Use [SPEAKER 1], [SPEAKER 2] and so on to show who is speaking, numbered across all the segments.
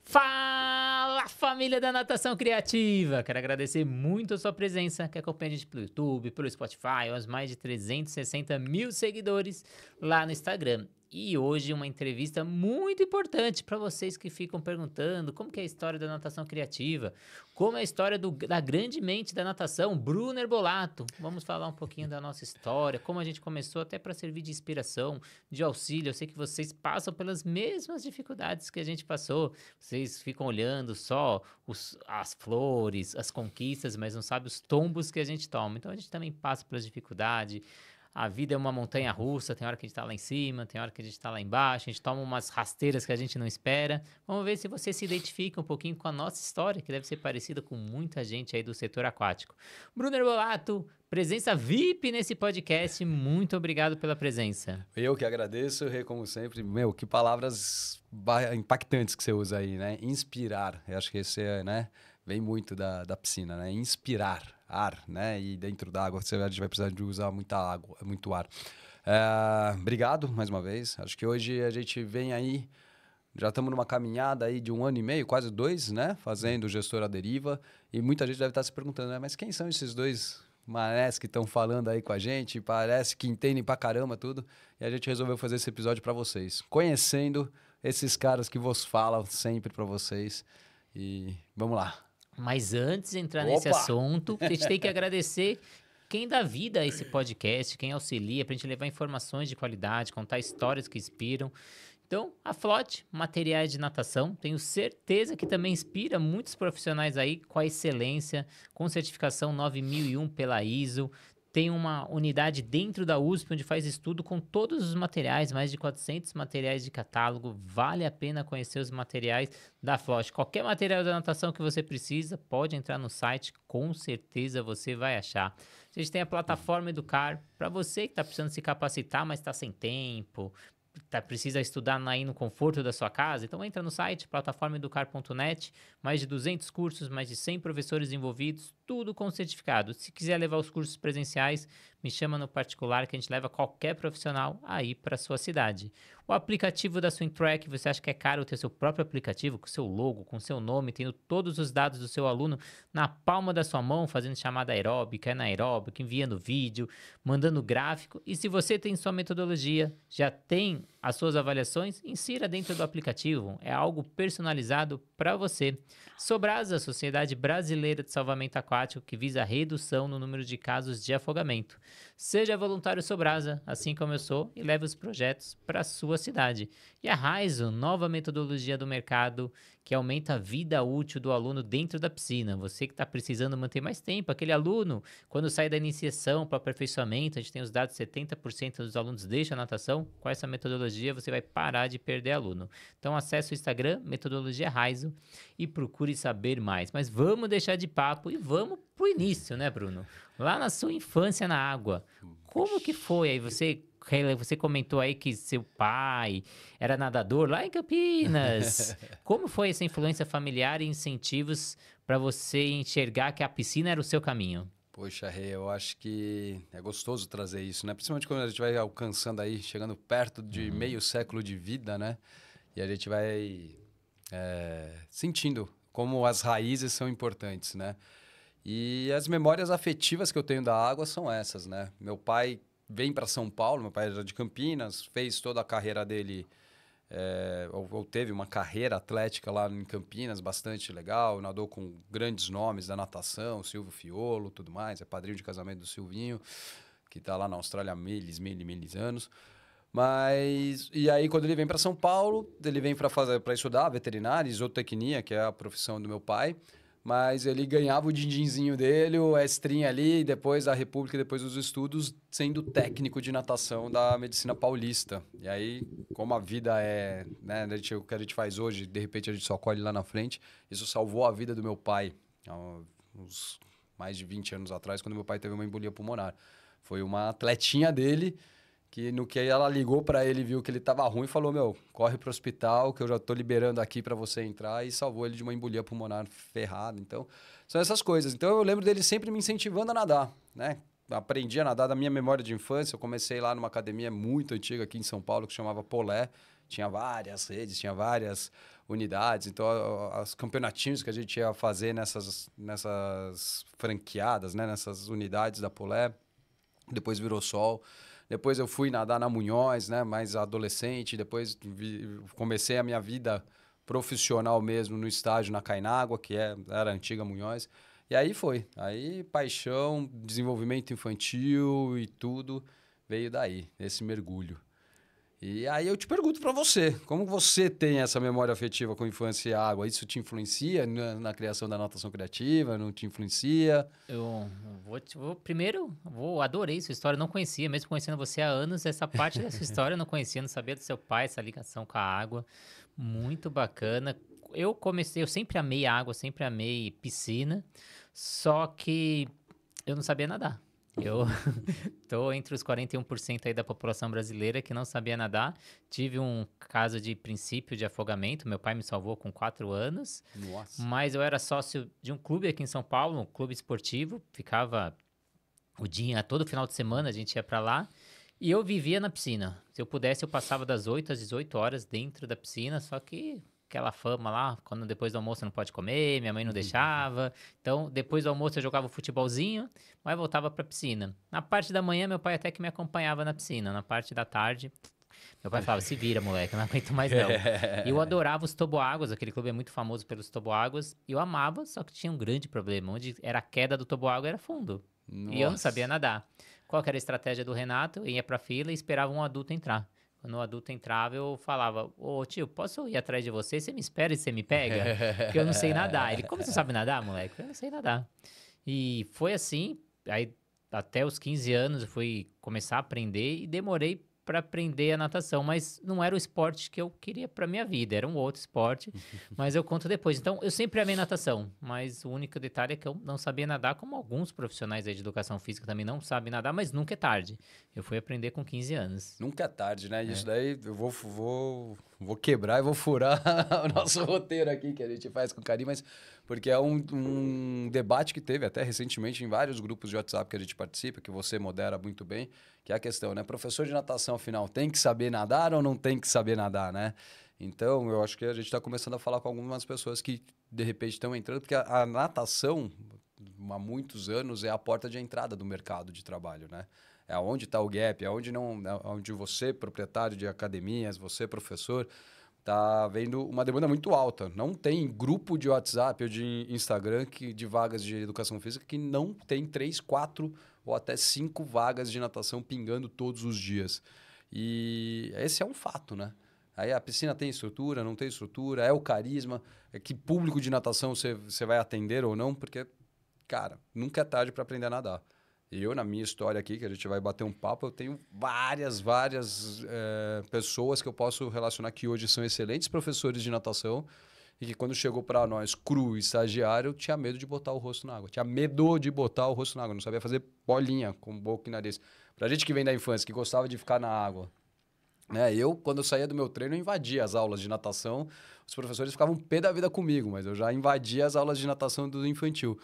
[SPEAKER 1] Fala, família da Natação Criativa! Quero agradecer muito a sua presença, que acompanha a gente pelo YouTube, pelo Spotify, aos mais de 360 mil seguidores lá no Instagram. E hoje uma entrevista muito importante para vocês que ficam perguntando como que é a história da natação criativa, como é a história da grande mente da natação, Bruno Herbolato. Vamos falar um pouquinho da nossa história, como a gente começou até para servir de inspiração, de auxílio. Eu sei que vocês passam pelas mesmas dificuldades que a gente passou. Vocês ficam olhando só as flores, as conquistas, mas não sabem os tombos que a gente toma. Então a gente também passa pelas dificuldades. A vida é uma montanha russa, tem hora que a gente tá lá em cima, tem hora que a gente tá lá embaixo, a gente toma umas rasteiras que a gente não espera. Vamos ver se você se identifica um pouquinho com a nossa história, que deve ser parecida com muita gente aí do setor aquático. Bruno Herbolato, presença VIP nesse podcast, muito obrigado pela presença.
[SPEAKER 2] Eu que agradeço, Rê, como sempre. Meu, que palavras impactantes que você usa aí, né? Inspirar, eu acho que esse é, né? Vem muito da piscina, né? Inspirar, ar, né? E dentro d'água a gente vai precisar de usar muita água, muito ar. Obrigado mais uma vez. Acho que hoje a gente vem aí, já estamos numa caminhada aí de 1 ano e meio, quase 2, né? Fazendo Gestor à Deriva. E muita gente deve estar se perguntando, né? Mas quem são esses dois manés que estão falando aí com a gente? Parece que entendem pra caramba tudo. E a gente resolveu fazer esse episódio para vocês, conhecendo esses caras que vos falam sempre para vocês. E vamos lá.
[SPEAKER 1] Mas antes de entrar nesse assunto, a gente tem que agradecer quem dá vida a esse podcast, quem auxilia para a gente levar informações de qualidade, contar histórias que inspiram. Então, a Flote, materiais de natação, tenho certeza que também inspira muitos profissionais aí com a excelência, com certificação 9001 pela ISO. Tem uma unidade dentro da USP onde faz estudo com todos os materiais, mais de 400 materiais de catálogo. Vale a pena conhecer os materiais da Flote. Qualquer material da natação que você precisa, pode entrar no site, com certeza você vai achar. A gente tem a plataforma Educar, para você que está precisando se capacitar, mas está sem tempo, precisa estudar aí no conforto da sua casa, então entra no site plataformaeducar.net, mais de 200 cursos, mais de 100 professores envolvidos, tudo com certificado. Se quiser levar os cursos presenciais, me chama no particular que a gente leva qualquer profissional aí para sua cidade. O aplicativo da SwimTrack, você acha que é caro ter seu próprio aplicativo com seu logo, com seu nome, tendo todos os dados do seu aluno na palma da sua mão, fazendo chamada aeróbica, anaeróbica, enviando vídeo, mandando gráfico. E se você tem sua metodologia, já tem as suas avaliações, insira dentro do aplicativo. É algo personalizado para você. Sobrasa, a Sociedade Brasileira de Salvamento Aquático, que visa a redução no número de casos de afogamento. Seja voluntário Sobrasa, assim como eu sou, e leve os projetos para a sua cidade. E a Raizo, nova metodologia do mercado que aumenta a vida útil do aluno dentro da piscina. Você que está precisando manter mais tempo, aquele aluno, quando sai da iniciação para o aperfeiçoamento, a gente tem os dados, 70% dos alunos deixam a natação. Com essa metodologia, você vai parar de perder aluno. Então, acesse o Instagram, Metodologia Raizo, e procure saber mais. Mas vamos deixar de papo e vamos pro início, né, Bruno? Lá na sua infância na água, como que foi aí? Você comentou aí que seu pai era nadador lá em Campinas. Como foi essa influência familiar e incentivos para você enxergar que a piscina era o seu caminho?
[SPEAKER 2] Poxa, Rê, eu acho que é gostoso trazer isso, né? Principalmente quando a gente vai alcançando aí, chegando perto de meio século de vida, né? E a gente vai sentindo como as raízes são importantes, né? E as memórias afetivas que eu tenho da água são essas, né? Meu pai vem para São Paulo, meu pai era de Campinas, fez toda a carreira dele, ou teve uma carreira atlética lá em Campinas, bastante legal, nadou com grandes nomes da natação, Silvio Fiolo, tudo mais, é padrinho de casamento do Silvinho, que está lá na Austrália há miles anos. Mas, e aí quando ele vem para São Paulo, ele vem para estudar veterinária, isotecnia, que é a profissão do meu pai, mas ele ganhava o din-dinzinho dele, o extrinha ali, depois da República, depois dos estudos, sendo técnico de natação da Medicina Paulista. E aí, como a vida é, né, o que a gente faz hoje, de repente a gente só colhe lá na frente, isso salvou a vida do meu pai, há uns mais de 20 anos atrás, quando meu pai teve uma embolia pulmonar. Foi uma atletinha dele, que no que ela ligou para ele, viu que ele tava ruim e falou, meu, corre pro hospital que eu já tô liberando aqui para você entrar, e salvou ele de uma embolia pulmonar ferrada. Então, são essas coisas. Então, eu lembro dele sempre me incentivando a nadar, né? Aprendi a nadar da minha memória de infância. Eu comecei lá numa academia muito antiga aqui em São Paulo, que chamava Polé. Tinha várias redes, tinha várias unidades. Então, os campeonatinhos que a gente ia fazer nessas franqueadas, né? Nessas unidades da Polé. Depois virou Sol. Depois eu fui nadar na Munhoz, né? Mais adolescente. Depois comecei a minha vida profissional mesmo no estágio na Cainágua, que era a antiga Munhoz. E aí foi. Aí paixão, desenvolvimento infantil e tudo veio daí, esse mergulho. E aí eu te pergunto para você, como você tem essa memória afetiva com infância e água? Isso te influencia na criação da natação criativa? Não te influencia?
[SPEAKER 1] Eu adorei sua história, eu não conhecia, mesmo conhecendo você há anos, essa parte da sua história eu não conhecia, não sabia do seu pai, essa ligação com a água, muito bacana. Eu sempre amei água, sempre amei piscina, só que eu não sabia nadar. Eu tô entre os 41% aí da população brasileira que não sabia nadar. Tive um caso de princípio de afogamento. Meu pai me salvou com 4 anos.
[SPEAKER 2] Nossa.
[SPEAKER 1] Mas eu era sócio de um clube aqui em São Paulo, um clube esportivo. Ficava todo final de semana a gente ia pra lá. E eu vivia na piscina. Se eu pudesse, eu passava das 8 às 18 horas dentro da piscina, só que aquela fama lá, quando depois do almoço não pode comer, minha mãe não deixava. Então, depois do almoço eu jogava um futebolzinho, mas voltava pra piscina. Na parte da manhã, meu pai até que me acompanhava na piscina. Na parte da tarde, meu pai falava, se vira, moleque, eu não aguento mais não. E eu adorava os toboáguas, aquele clube é muito famoso pelos toboáguas. E eu amava, só que tinha um grande problema. Onde era a queda do toboágua era fundo.
[SPEAKER 2] Nossa.
[SPEAKER 1] E eu não sabia nadar. Qual que era a estratégia do Renato? Eu ia pra fila e esperava um adulto entrar. Quando o adulto entrava, eu falava, ô tio, posso ir atrás de você? Você me espera e você me pega? Porque eu não sei nadar. Ele, como você sabe nadar, moleque? Eu não sei nadar. E foi assim, aí até os 15 anos eu fui começar a aprender e demorei para aprender a natação, mas não era o esporte que eu queria para minha vida, era um outro esporte, mas eu conto depois. Então, eu sempre amei natação, mas o único detalhe é que eu não sabia nadar, como alguns profissionais aí de educação física também não sabem nadar, mas nunca é tarde. Eu fui aprender com 15 anos.
[SPEAKER 2] Nunca é tarde, né? Isso daí eu vou quebrar e vou furar o nosso roteiro aqui que a gente faz com carinho, mas porque é um debate que teve até recentemente em vários grupos de WhatsApp que a gente participa, que você modera muito bem, que é a questão, né? Professor de natação, afinal, tem que saber nadar ou não tem que saber nadar, né? Então, eu acho que a gente está começando a falar com algumas pessoas que, de repente, estão entrando, porque a natação, há muitos anos, é a porta de entrada do mercado de trabalho, né? É onde está o gap, é onde você, proprietário de academias, você, professor, está vendo uma demanda muito alta. Não tem grupo de WhatsApp ou de Instagram de vagas de educação física que não tem 3, 4 ou até 5 vagas de natação pingando todos os dias. E esse é um fato, né? Aí a piscina tem estrutura, não tem estrutura, é o carisma, é que público de natação você vai atender ou não, porque, cara, nunca é tarde para aprender a nadar. Eu, na minha história aqui, que a gente vai bater um papo, eu tenho várias pessoas que eu posso relacionar que hoje são excelentes professores de natação e que quando chegou para nós cru e estagiário, tinha medo de botar o rosto na água. Tinha medo de botar o rosto na água, não sabia fazer bolinha com boca e nariz. Pra gente que vem da infância, que gostava de ficar na água, né? Quando eu saía do meu treino, eu invadia as aulas de natação. Os professores ficavam pé da vida comigo, mas eu já invadia as aulas de natação do infantil.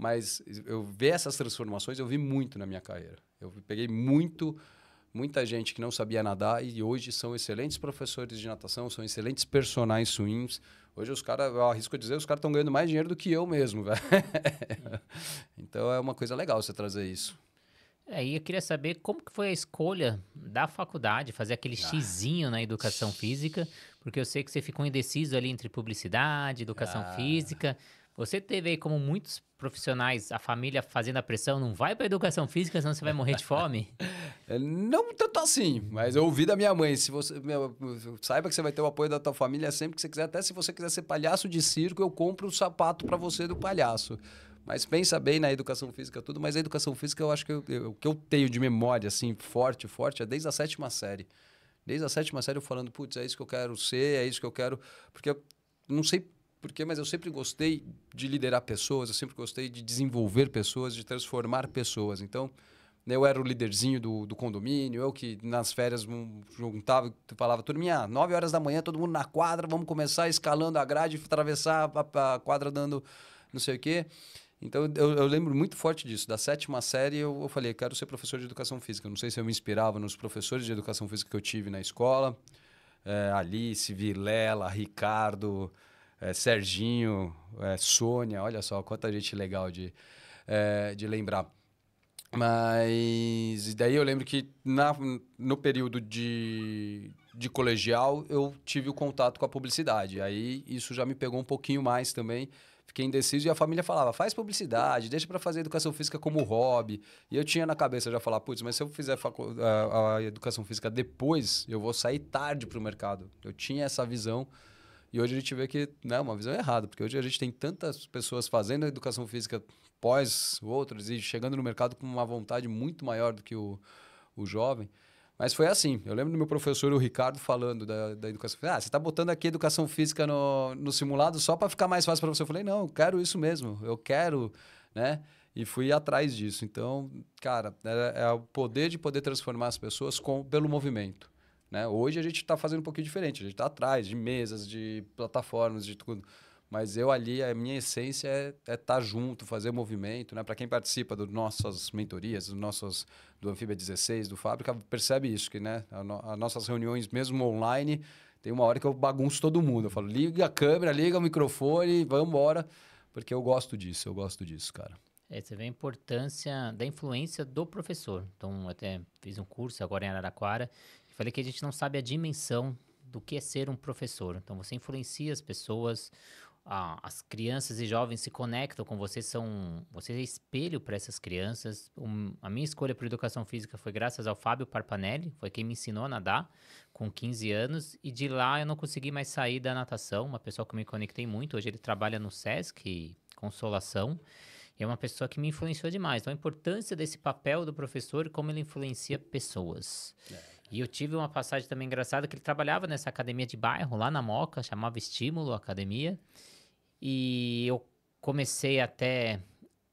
[SPEAKER 2] Mas eu ver essas transformações, eu vi muito na minha carreira. Eu peguei muita gente que não sabia nadar e hoje são excelentes professores de natação, são excelentes personagens swings. Hoje os caras, eu arrisco dizer, os caras estão ganhando mais dinheiro do que eu mesmo, velho. Então é uma coisa legal você trazer isso.
[SPEAKER 1] E eu queria saber como que foi a escolha da faculdade, fazer aquele xizinho na educação física, porque eu sei que você ficou indeciso ali entre publicidade, educação física. Você teve aí, como muitos profissionais, a família fazendo a pressão, não vai para educação física, senão você vai morrer de fome?
[SPEAKER 2] Não tanto assim, mas eu ouvi da minha mãe, saiba que você vai ter o apoio da tua família sempre que você quiser, até se você quiser ser palhaço de circo, eu compro o sapato para você do palhaço. Mas pensa bem na educação física tudo, mas a educação física eu acho que o que eu tenho de memória, assim, forte, é desde a 7ª série. Desde a 7ª série eu falando, putz, é isso que eu quero ser, é isso que eu quero... Porque eu não sei porquê, mas eu sempre gostei de liderar pessoas, eu sempre gostei de desenvolver pessoas, de transformar pessoas. Então, eu era o líderzinho do condomínio, eu que nas férias juntava, falava, turminha, 9 horas da manhã, todo mundo na quadra, vamos começar escalando a grade, atravessar a quadra dando não sei o quê. Então, eu lembro muito forte disso. Da 7ª série, eu falei, quero ser professor de educação física. Não sei se eu me inspirava nos professores de educação física que eu tive na escola, Alice, Vilela, Ricardo, Serginho, Sônia, olha só quanta gente legal de lembrar. Mas daí eu lembro que no período de colegial eu tive o contato com a publicidade. Aí isso já me pegou um pouquinho mais também. Fiquei indeciso e a família falava, faz publicidade, deixa para fazer educação física como hobby. E eu tinha na cabeça já falar, putz, mas se eu fizer a educação física depois, eu vou sair tarde para o mercado. Eu tinha essa visão e hoje a gente vê que não é uma visão errada, porque hoje a gente tem tantas pessoas fazendo a educação física pós outros e chegando no mercado com uma vontade muito maior do que o jovem. Mas foi assim. Eu lembro do meu professor, o Ricardo, falando da educação física. Você está botando aqui educação física no simulado só para ficar mais fácil para você. Eu falei, não, eu quero isso mesmo. Eu quero, né? E fui atrás disso. Então, cara, é o poder de poder transformar as pessoas pelo movimento. Né? Hoje a gente está fazendo um pouquinho diferente. A gente está atrás de mesas, de plataformas, de tudo. Mas eu ali, a minha essência é estar junto, fazer movimento. Né? Para quem participa das nossas mentorias, do Anfíbia 16, do Fábrica, percebe isso, que né? As nossas reuniões, mesmo online, tem uma hora que eu bagunço todo mundo. Eu falo, liga a câmera, liga o microfone, vamos embora. Porque eu gosto disso, cara.
[SPEAKER 1] Você vê a importância da influência do professor. Então, eu até fiz um curso agora em Araraquara e falei que a gente não sabe a dimensão do que é ser um professor. Então, você influencia as pessoas, as crianças e jovens se conectam com você, você é espelho para essas crianças. A minha escolha por educação física foi graças ao Fábio Parpanelli, foi quem me ensinou a nadar com 15 anos, e de lá eu não consegui mais sair da natação, uma pessoa que eu me conectei muito. Hoje ele trabalha no Sesc Consolação, e é uma pessoa que me influenciou demais. Então, a importância desse papel do professor e como ele influencia pessoas. E eu tive uma passagem também engraçada, que ele trabalhava nessa academia de bairro, lá na Moca, chamava Estímulo Academia. E eu comecei até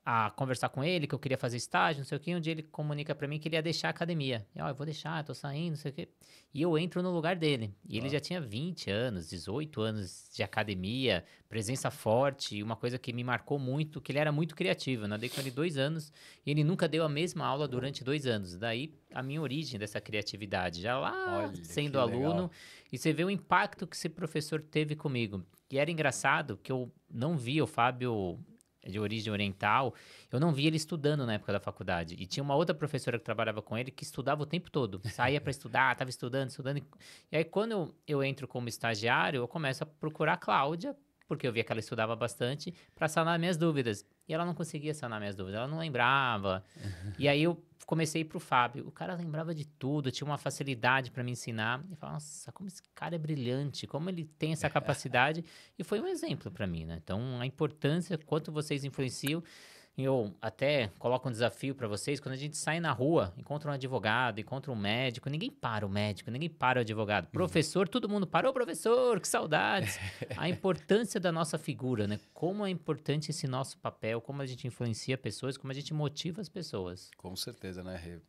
[SPEAKER 1] a conversar com ele, que eu queria fazer estágio, não sei o quê. Um dia ele comunica pra mim que ele ia deixar a academia. Eu vou deixar, tô saindo, não sei o quê. E eu entro no lugar dele. E ele já tinha 20 anos, 18 anos de academia, presença forte. E uma coisa que me marcou muito, que ele era muito criativo. Eu nadei com ele 2 anos e ele nunca deu a mesma aula durante 2 anos. Daí a minha origem dessa criatividade, já lá sendo aluno. Legal. E você vê o impacto que esse professor teve comigo. E era engraçado que eu não via o Fábio de origem oriental, eu não via ele estudando na época da faculdade. E tinha uma outra professora que trabalhava com ele que estudava o tempo todo. Saía para estudar, estava estudando. E aí, quando eu entro como estagiário, eu começo a procurar a Cláudia, porque eu via que ela estudava bastante, para sanar minhas dúvidas. E ela não conseguia sanar minhas dúvidas, ela não lembrava. E aí eu comecei a ir pro Fábio. O cara lembrava de tudo, tinha uma facilidade para me ensinar. E eu falava, nossa, como esse cara é brilhante, como ele tem essa capacidade. E foi um exemplo para mim, né? Então, a importância, quanto vocês influenciam. Eu até coloco um desafio para vocês, quando a gente sai na rua, encontra um advogado, encontra um médico, ninguém para o médico, ninguém para o advogado. Professor, todo mundo parou, professor, que saudades. A importância da nossa figura, né? Como é importante esse nosso papel, como a gente influencia pessoas, como a gente motiva as pessoas.
[SPEAKER 2] Com certeza, né, Rê?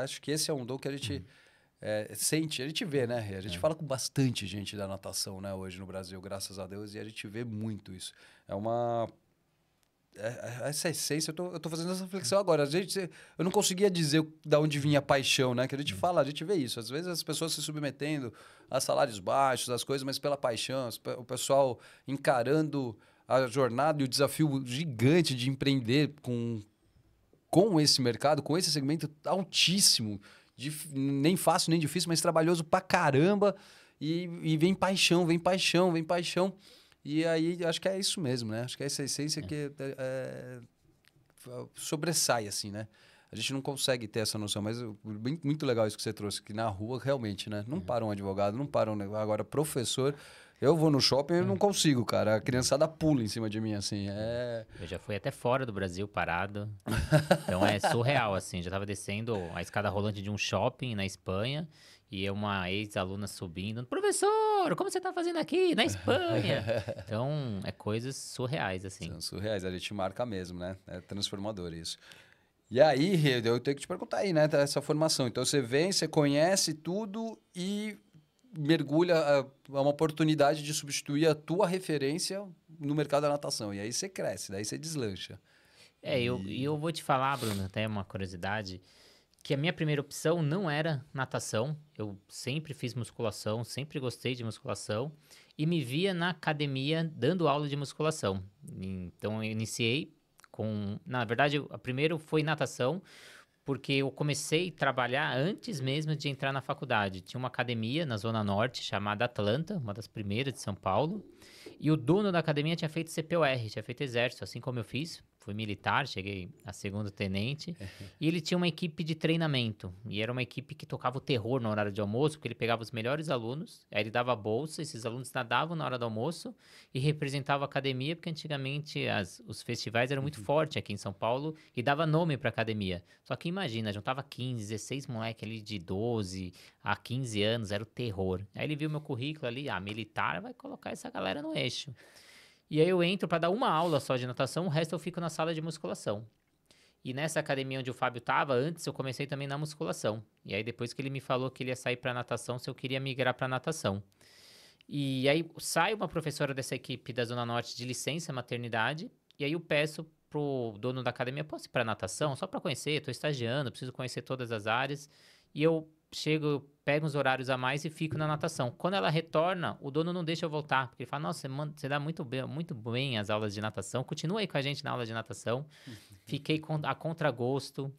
[SPEAKER 2] Acho que esse é um dom que a gente sente, a gente vê, né, Rê? A gente fala com bastante gente da natação, né, hoje no Brasil, graças a Deus, e a gente vê muito isso. Essa essência, eu tô fazendo essa reflexão agora. Eu não conseguia dizer de onde vinha a paixão, né? Que a gente fala, a gente vê isso. Às vezes as pessoas se submetendo a salários baixos, as coisas, mas pela paixão, o pessoal encarando a jornada e o desafio gigante de empreender com esse mercado, com esse segmento altíssimo, nem fácil, nem difícil, mas trabalhoso pra caramba. E vem paixão, vem paixão, vem paixão. E aí, acho que é isso mesmo, né? Acho que é essa essência que sobressai, assim, né? A gente não consegue ter essa noção, mas muito legal isso que você trouxe, que na rua, realmente, né? Não para um advogado, não para um negócio. Agora, professor, eu vou no shopping e eu não consigo, cara. A criançada pula em cima de mim, assim.
[SPEAKER 1] Eu já fui até fora do Brasil, parado. Então, é surreal, assim. Já tava descendo a escada rolante de um shopping na Espanha e uma ex-aluna subindo. Professor, como você tá fazendo aqui na Espanha? Então, coisas surreais, assim.
[SPEAKER 2] São surreais, a gente marca mesmo, né? É transformador isso. E aí, eu tenho que te perguntar aí, né? Essa formação. Então, você vem, você conhece tudo e mergulha uma oportunidade de substituir a tua referência no mercado da natação. E aí você cresce, daí você deslancha.
[SPEAKER 1] Eu vou te falar, Bruno, até uma curiosidade, que a minha primeira opção não era natação. Eu sempre fiz musculação, sempre gostei de musculação e me via na academia dando aula de musculação. Então eu iniciei com, na verdade, a primeiro foi natação, porque eu comecei a trabalhar antes mesmo de entrar na faculdade. Tinha uma academia na Zona Norte chamada Atlanta, uma das primeiras de São Paulo. E o dono da academia tinha feito CPOR, tinha feito exército, assim como eu fiz. Fui militar, cheguei a segundo tenente. E ele tinha uma equipe de treinamento. E era uma equipe que tocava o terror na hora de almoço, porque ele pegava os melhores alunos, aí ele dava bolsa, esses alunos nadavam na hora do almoço e representavam a academia, porque antigamente os festivais eram muito fortes aqui em São Paulo e dava nome pra academia. Só que imagina, juntava 15, 16 moleque ali de 12 a 15 anos, era o terror. Aí ele viu meu currículo ali, militar, vai colocar essa galera no eixo. E aí eu entro para dar uma aula só de natação, o resto eu fico na sala de musculação. E nessa academia onde o Fábio tava, antes eu comecei também na musculação. E aí depois que ele me falou que ele ia sair para natação, se eu queria migrar para natação. E aí sai uma professora dessa equipe da Zona Norte de licença maternidade, e aí eu peço pro dono da academia, posso ir para natação? Só para conhecer, tô estagiando, preciso conhecer todas as áreas. E eu chego, eu pego uns horários a mais e fico na natação. Quando ela retorna, o dono não deixa eu voltar, porque ele fala, nossa, você dá muito bem as aulas de natação, continua aí com a gente na aula de natação. Fiquei a contragosto.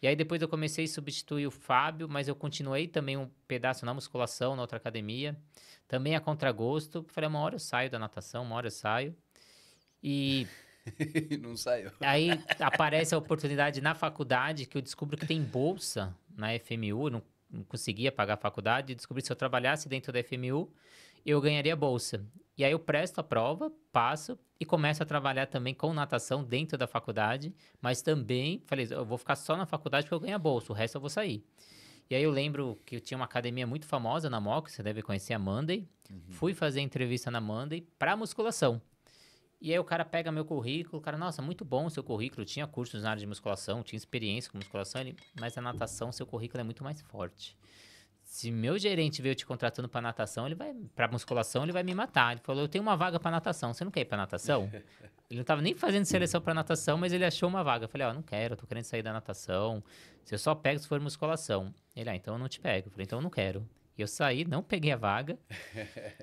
[SPEAKER 1] E aí depois eu comecei a substituir o Fábio, mas eu continuei também um pedaço na musculação, na outra academia. Também a contragosto. Falei, uma hora eu saio da natação, uma hora eu saio. E
[SPEAKER 2] Não saiu.
[SPEAKER 1] aí aparece a oportunidade na faculdade, que eu descubro que tem bolsa na FMU, não conseguia pagar a faculdade, descobri que se eu trabalhasse dentro da FMU, eu ganharia bolsa. E aí eu presto a prova, passo e começo a trabalhar também com natação dentro da faculdade, mas também falei, eu vou ficar só na faculdade porque eu ganho a bolsa, o resto eu vou sair. E aí eu lembro que eu tinha uma academia muito famosa na Moca, você deve conhecer a Monday. Fui fazer entrevista na Monday para musculação. E aí o cara pega meu currículo, o cara, nossa, muito bom o seu currículo, tinha cursos na área de musculação, tinha experiência com musculação, mas a natação, seu currículo é muito mais forte. Se meu gerente veio te contratando pra natação, pra musculação, ele vai me matar. Ele falou, eu tenho uma vaga pra natação, você não quer ir pra natação? Ele não tava nem fazendo seleção pra natação, mas ele achou uma vaga. Eu falei, não quero, eu tô querendo sair da natação, se eu só pego se for musculação. Ele, então eu não te pego. Eu falei, então eu não quero. E eu saí, não peguei a vaga,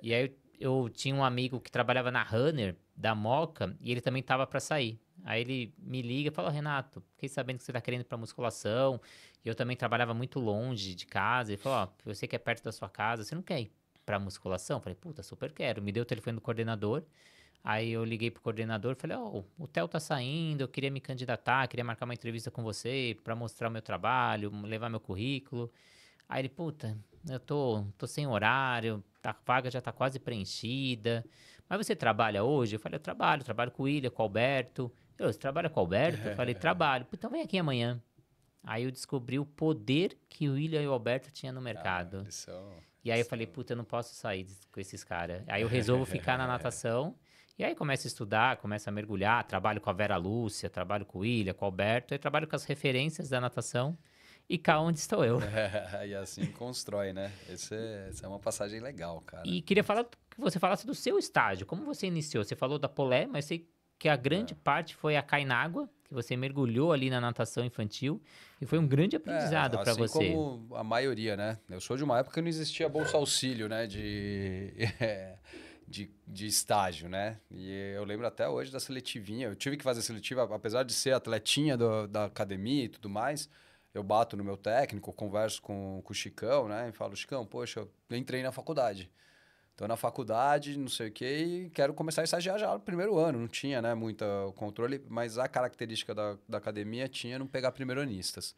[SPEAKER 1] e aí eu tinha um amigo que trabalhava na Runner, da Moca, e ele também tava pra sair. Aí ele me liga e fala, Renato, fiquei sabendo que você tá querendo ir pra musculação, e eu também trabalhava muito longe de casa. Ele falou, você que é perto da sua casa, você não quer ir pra musculação? Eu falei, puta, super quero. Me deu o telefone do coordenador, aí eu liguei pro coordenador e falei, o Theo tá saindo, eu queria me candidatar, queria marcar uma entrevista com você pra mostrar o meu trabalho, levar meu currículo. Aí ele, puta, eu tô sem horário, a vaga já tá quase preenchida. Mas você trabalha hoje? Eu falei, eu trabalho com o William, com o Alberto. Você trabalha com o Alberto? Eu falei, trabalho. Então vem aqui amanhã. Aí eu descobri o poder que o William e o Alberto tinham no mercado. E aí eu falei, puta, eu não posso sair com esses caras. Aí eu resolvo ficar na natação. E aí começo a estudar, começo a mergulhar, trabalho com a Vera Lúcia, trabalho com o William, com o Alberto, aí trabalho com as referências da natação. E cá onde estou eu.
[SPEAKER 2] E assim constrói, né? Essa é uma passagem legal, cara.
[SPEAKER 1] E queria falar que você falasse do seu estágio. Como você iniciou? Você falou da Polé, mas sei que a grande parte foi a Cainágua, que você mergulhou ali na natação infantil. E foi um grande aprendizado para você.
[SPEAKER 2] Assim como a maioria, né? Eu sou de uma época que não existia Bolsa Auxílio, né? De estágio, né? E eu lembro até hoje da seletivinha. Eu tive que fazer seletiva, apesar de ser atletinha da academia e tudo mais. Eu bato no meu técnico, converso com o Chicão, né? E falo, Chicão, poxa, eu entrei na faculdade. Tô na faculdade, não sei o quê, e quero começar a estagiar já no primeiro ano. Não tinha, né, muito controle, mas a característica da academia tinha não pegar primeiranistas.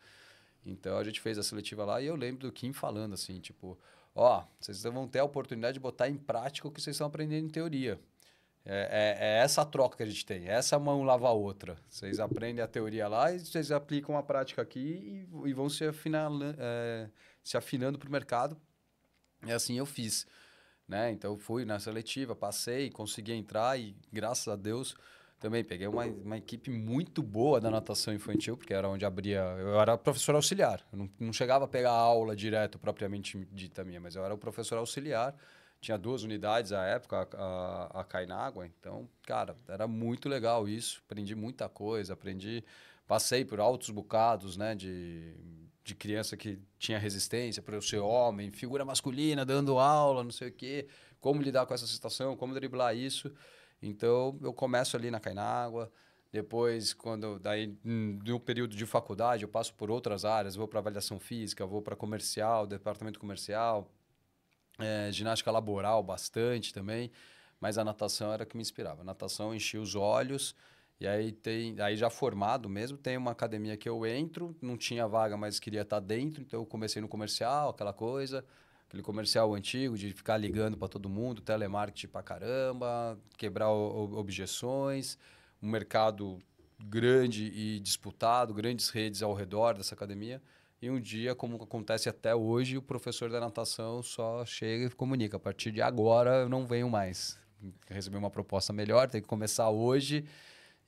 [SPEAKER 2] Então, a gente fez a seletiva lá e eu lembro do Kim falando assim, tipo, vocês vão ter a oportunidade de botar em prática o que vocês estão aprendendo em teoria. É essa a troca que a gente tem. Essa mão lava a outra. Vocês aprendem a teoria lá e vocês aplicam a prática aqui e vão se afinando para o mercado. E assim eu fiz. Né? Então, eu fui na seletiva, passei, consegui entrar e, graças a Deus, também peguei uma equipe muito boa da natação infantil, porque era onde abria... Eu era professor auxiliar. Eu não chegava a pegar aula direto, propriamente dita minha, mas eu era o professor auxiliar. Tinha 2 unidades à época, a Cainágua. Então, cara, era muito legal isso. Aprendi muita coisa, passei por altos bocados, né? de criança que tinha resistência para eu ser homem, figura masculina, dando aula, não sei o quê, como lidar com essa situação, como driblar isso. Então, eu começo ali na Cainágua, depois, no período de faculdade, eu passo por outras áreas, vou para avaliação física, vou para comercial, departamento comercial, ginástica laboral bastante também, mas a natação era o que me inspirava. A natação enchia os olhos. E aí já formado mesmo, tem uma academia que eu entro, não tinha vaga, mas queria estar dentro, então eu comecei no comercial, aquela coisa, aquele comercial antigo de ficar ligando para todo mundo, telemarketing pra caramba, quebrar objeções, um mercado grande e disputado, grandes redes ao redor dessa academia. E um dia, como acontece até hoje, o professor da natação só chega e comunica: a partir de agora eu não venho mais. Recebi uma proposta melhor, tem que começar hoje.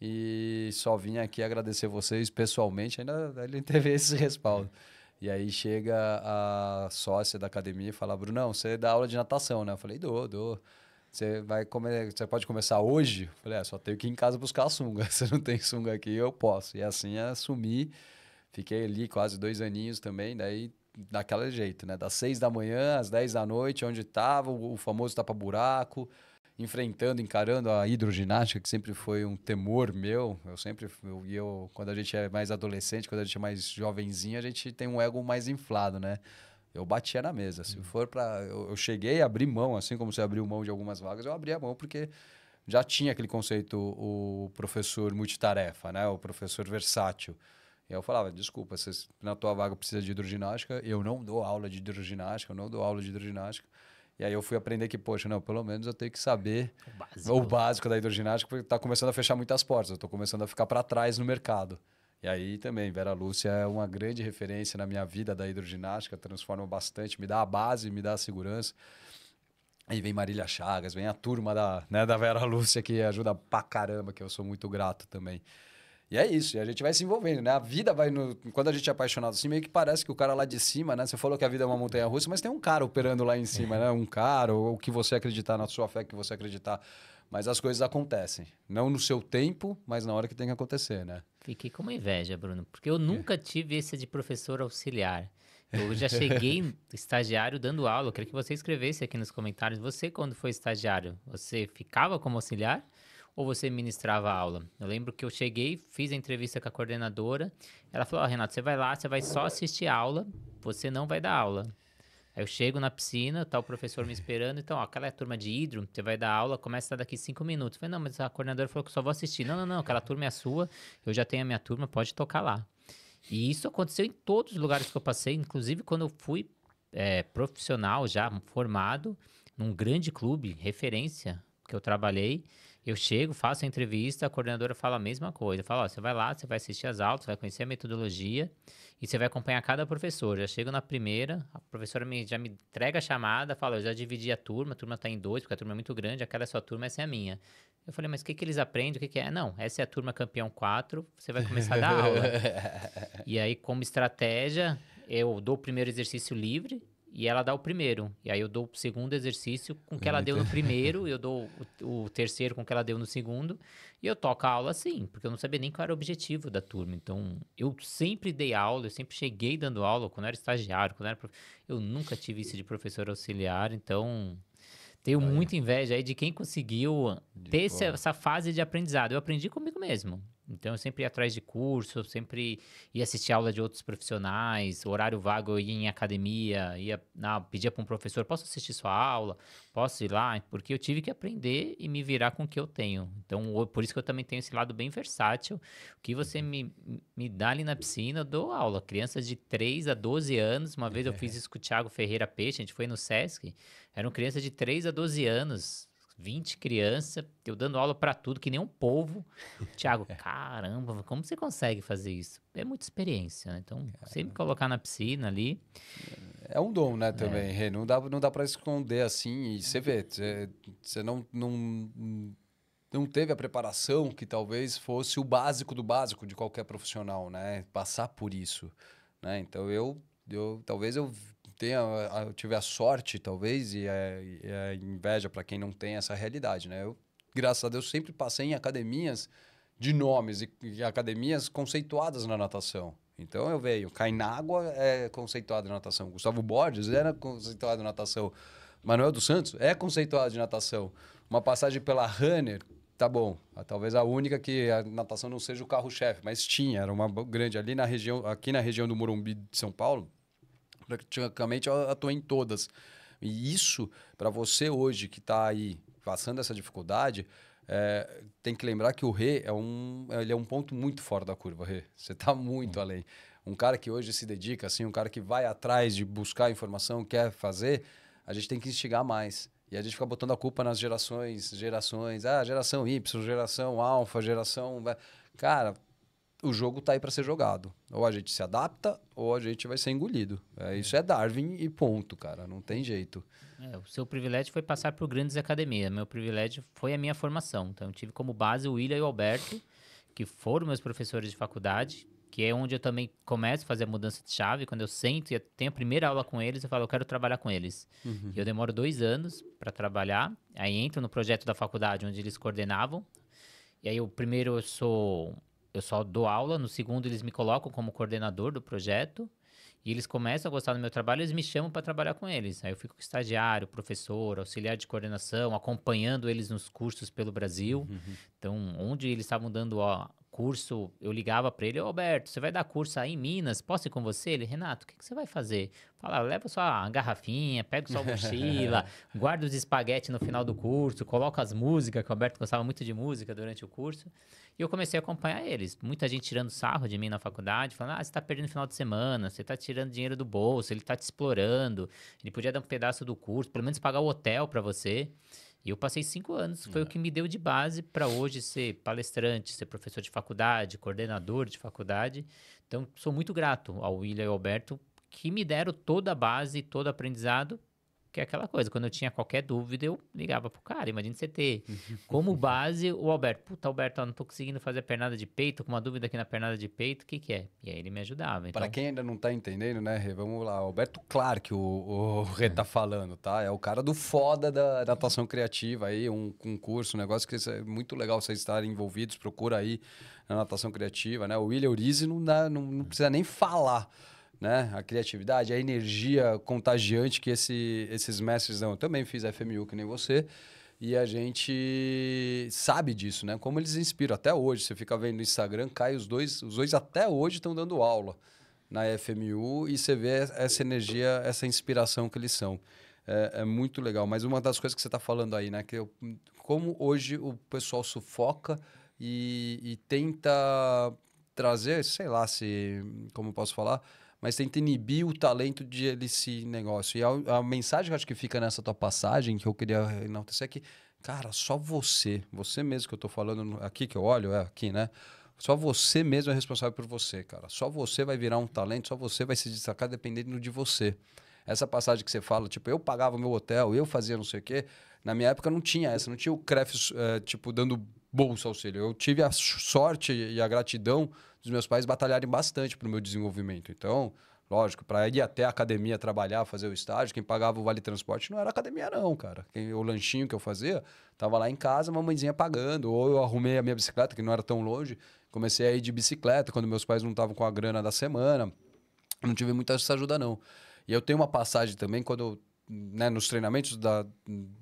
[SPEAKER 2] E só vim aqui agradecer vocês pessoalmente, ainda ele teve esse respaldo. E aí chega a sócia da academia e fala: Brunão, você dá aula de natação, né? Eu falei: dou. Você pode começar hoje? Eu falei: só tenho que ir em casa buscar a sunga. Se não tem sunga aqui, eu posso. E assim assumi, fiquei ali quase 2 aninhos também, daí daquele jeito, né? Das 6 da manhã às 10 da noite, onde estava, o famoso tapa-buraco, encarando a hidroginástica, que sempre foi um temor meu. Quando a gente é mais adolescente, quando a gente é mais jovenzinho, a gente tem um ego mais inflado, né? Eu batia na mesa. Se for para, eu cheguei a abrir mão, assim como você abriu mão de algumas vagas, eu abri a mão porque já tinha aquele conceito, o professor multitarefa, né? O professor versátil. E eu falava: desculpa, na tua vaga precisa de hidroginástica, eu não dou aula de hidroginástica, E aí eu fui aprender que, poxa, não, pelo menos eu tenho que saber o básico da hidroginástica, porque está começando a fechar muitas portas, eu estou começando a ficar para trás no mercado. E aí também, Vera Lúcia é uma grande referência na minha vida da hidroginástica, transforma bastante, me dá a base, me dá a segurança. Aí vem Marília Chagas, vem a turma da Vera Lúcia, que ajuda pra caramba, que eu sou muito grato também. E é isso, e a gente vai se envolvendo, né? A vida vai Quando a gente é apaixonado assim, meio que parece que o cara lá de cima, né? Você falou que a vida é uma montanha-russa, mas tem um cara operando lá em cima, né? Um cara, ou o que você acreditar, na sua fé que você acreditar. Mas as coisas acontecem. Não no seu tempo, mas na hora que tem que acontecer, né?
[SPEAKER 1] Fiquei com uma inveja, Bruno, porque eu nunca tive esse de professor auxiliar. Eu já cheguei estagiário dando aula. Eu queria que você escrevesse aqui nos comentários. Você, quando foi estagiário, você ficava como auxiliar ou você ministrava a aula? Eu lembro que eu cheguei, fiz a entrevista com a coordenadora. Ela falou: Renato, você vai lá, você vai só assistir a aula, você não vai dar aula. Aí eu chego na piscina, tá o professor me esperando. Então, ó, aquela é a turma de hidro, você vai dar aula, começa daqui 5 minutos. Eu falei: não, mas a coordenadora falou que eu só vou assistir. Não, aquela turma é a sua, eu já tenho a minha turma, pode tocar lá. E isso aconteceu em todos os lugares que eu passei, inclusive quando eu fui profissional já, formado, num grande clube, referência, que eu trabalhei. Eu chego, faço a entrevista, a coordenadora fala a mesma coisa. Fala: ó, você vai lá, você vai assistir as aulas, você vai conhecer a metodologia e você vai acompanhar cada professor. Já chego na primeira, a professora já me entrega a chamada, fala: eu já dividi a turma está em 2, porque a turma é muito grande, aquela é a sua turma, essa é a minha. Eu falei: mas o que eles aprendem? O que é? Não, essa é a turma campeão 4, você vai começar a dar aula. E aí, como estratégia, eu dou o primeiro exercício livre e ela dá o primeiro. E aí eu dou o segundo exercício com o que ela deu no primeiro, eu dou o terceiro com o que ela deu no segundo, e eu toco a aula assim, porque eu não sabia nem qual era o objetivo da turma. Então, eu sempre dei aula, eu sempre cheguei dando aula, quando eu era estagiário, eu nunca tive isso de professor auxiliar, então tenho muita inveja aí de quem conseguiu ter essa fase de aprendizado. Eu aprendi comigo mesmo. Então, eu sempre ia atrás de curso, eu sempre ia assistir aula de outros profissionais, horário vago eu ia em academia, pedia para um professor: posso assistir sua aula? Posso ir lá? Porque eu tive que aprender e me virar com o que eu tenho. Então, por isso que eu também tenho esse lado bem versátil. O que você me dá ali na piscina, eu dou aula. Crianças de 3 a 12 anos, uma vez eu fiz isso com o Thiago Ferreira Peixe, a gente foi no Sesc, eram crianças de 3 a 12 anos, 20 crianças, eu dando aula pra tudo, que nem um polvo. Thiago, caramba, como você consegue fazer isso? É muita experiência, né? Então, sempre me colocar na piscina ali.
[SPEAKER 2] É um dom, né, também, Rê? Não dá para esconder assim. E você vê, você não teve a preparação que talvez fosse o básico do básico de qualquer profissional, né? Passar por isso, né? Então, talvez eu tive a sorte, talvez, e a inveja para quem não tem essa realidade, né? Eu, graças a Deus, sempre passei em academias de nomes e academias conceituadas na natação. Então eu veio. Kainágua é conceituado em natação. Gustavo Borges era conceituado em natação. Manuel dos Santos é conceituado de natação. Uma passagem pela Runner, tá bom. Talvez a única que a natação não seja o carro-chefe, mas tinha. Era uma grande ali na região, aqui na região do Morumbi de São Paulo. Praticamente eu atuei em todas. E isso, para você hoje que está aí passando essa dificuldade, tem que lembrar que o Rê ele é um ponto muito fora da curva, Rê. Você está muito além. Um cara que hoje se dedica, assim, um cara que vai atrás de buscar informação, quer fazer, a gente tem que instigar mais. E a gente fica botando a culpa nas gerações. Geração Y, geração alfa, geração... Cara, o jogo tá aí para ser jogado. Ou a gente se adapta, ou a gente vai ser engolido. Isso é Darwin e ponto, cara. Não tem jeito.
[SPEAKER 1] O seu privilégio foi passar por grandes academias. Meu privilégio foi a minha formação. Então, eu tive como base o William e o Alberto, que foram meus professores de faculdade, que é onde eu também começo a fazer a mudança de chave. Quando eu sento e tenho a primeira aula com eles, eu falo, eu quero trabalhar com eles. E eu demoro 2 anos para trabalhar. Aí entro no projeto da faculdade, onde eles coordenavam. E aí, o primeiro eu só dou aula, no segundo eles me colocam como coordenador do projeto e eles começam a gostar do meu trabalho, eles me chamam para trabalhar com eles. Aí eu fico estagiário, professor, auxiliar de coordenação, acompanhando eles nos cursos pelo Brasil. Então, onde eles estavam dando curso, eu ligava para ele, Alberto, você vai dar curso aí em Minas, posso ir com você? Ele, Renato, o que você vai fazer? Fala, leva só a garrafinha, pega sua mochila, guarda os espaguetes no final do curso, coloca as músicas, que o Alberto gostava muito de música durante o curso. E eu comecei a acompanhar eles. Muita gente tirando sarro de mim na faculdade, falando, você tá perdendo final de semana, você tá tirando dinheiro do bolso, ele tá te explorando, ele podia dar um pedaço do curso, pelo menos pagar o hotel para você. E eu passei 5 anos, foi o que me deu de base para hoje ser palestrante, ser professor de faculdade, coordenador de faculdade. Então, sou muito grato ao William e ao Alberto, que me deram toda a base, todo o aprendizado, que é aquela coisa, quando eu tinha qualquer dúvida, eu ligava pro cara, imagina você ter como base o Alberto. Puta, Alberto, eu não tô conseguindo fazer a pernada de peito, com uma dúvida aqui na pernada de peito, o que é? E aí ele me ajudava. Então...
[SPEAKER 2] Para quem ainda não tá entendendo, né, Rê? Vamos lá, Alberto Clark, o Rê tá falando, tá? É o cara do foda da natação criativa aí, um curso, um negócio que é muito legal vocês estarem envolvidos, procura aí na natação criativa, né? O William Urize não precisa nem falar. Né? A criatividade, a energia contagiante que esses mestres dão. Eu também fiz FMU que nem você e a gente sabe disso, né? Como eles inspiram. Até hoje, você fica vendo no Instagram, cai os dois até hoje estão dando aula na FMU e você vê essa energia, essa inspiração que eles são. É muito legal. Mas uma das coisas que você está falando aí, né? Como hoje o pessoal sufoca e tenta trazer, sei lá como eu posso falar, mas tenta inibir o talento de esse negócio. E a mensagem que eu acho que fica nessa tua passagem, que eu queria enaltecer, é que, cara, só você mesmo que eu tô falando aqui, que eu olho, aqui, né? Só você mesmo é responsável por você, cara. Só você vai virar um talento, só você vai se destacar dependendo de você. Essa passagem que você fala, tipo, eu pagava meu hotel, eu fazia não sei o quê. Na minha época não tinha essa, não tinha o CREF, tipo, dando bolsa auxílio. Eu tive a sorte e a gratidão dos meus pais batalharem bastante para o meu desenvolvimento. Então, lógico, para ir até a academia trabalhar, fazer o estágio, quem pagava o vale transporte não era a academia não, cara. O lanchinho que eu fazia, tava lá em casa, a mamãezinha pagando. Ou eu arrumei a minha bicicleta, que não era tão longe, comecei a ir de bicicleta quando meus pais não estavam com a grana da semana. Não tive muita essa ajuda não. E eu tenho uma passagem também, quando eu, né, nos treinamentos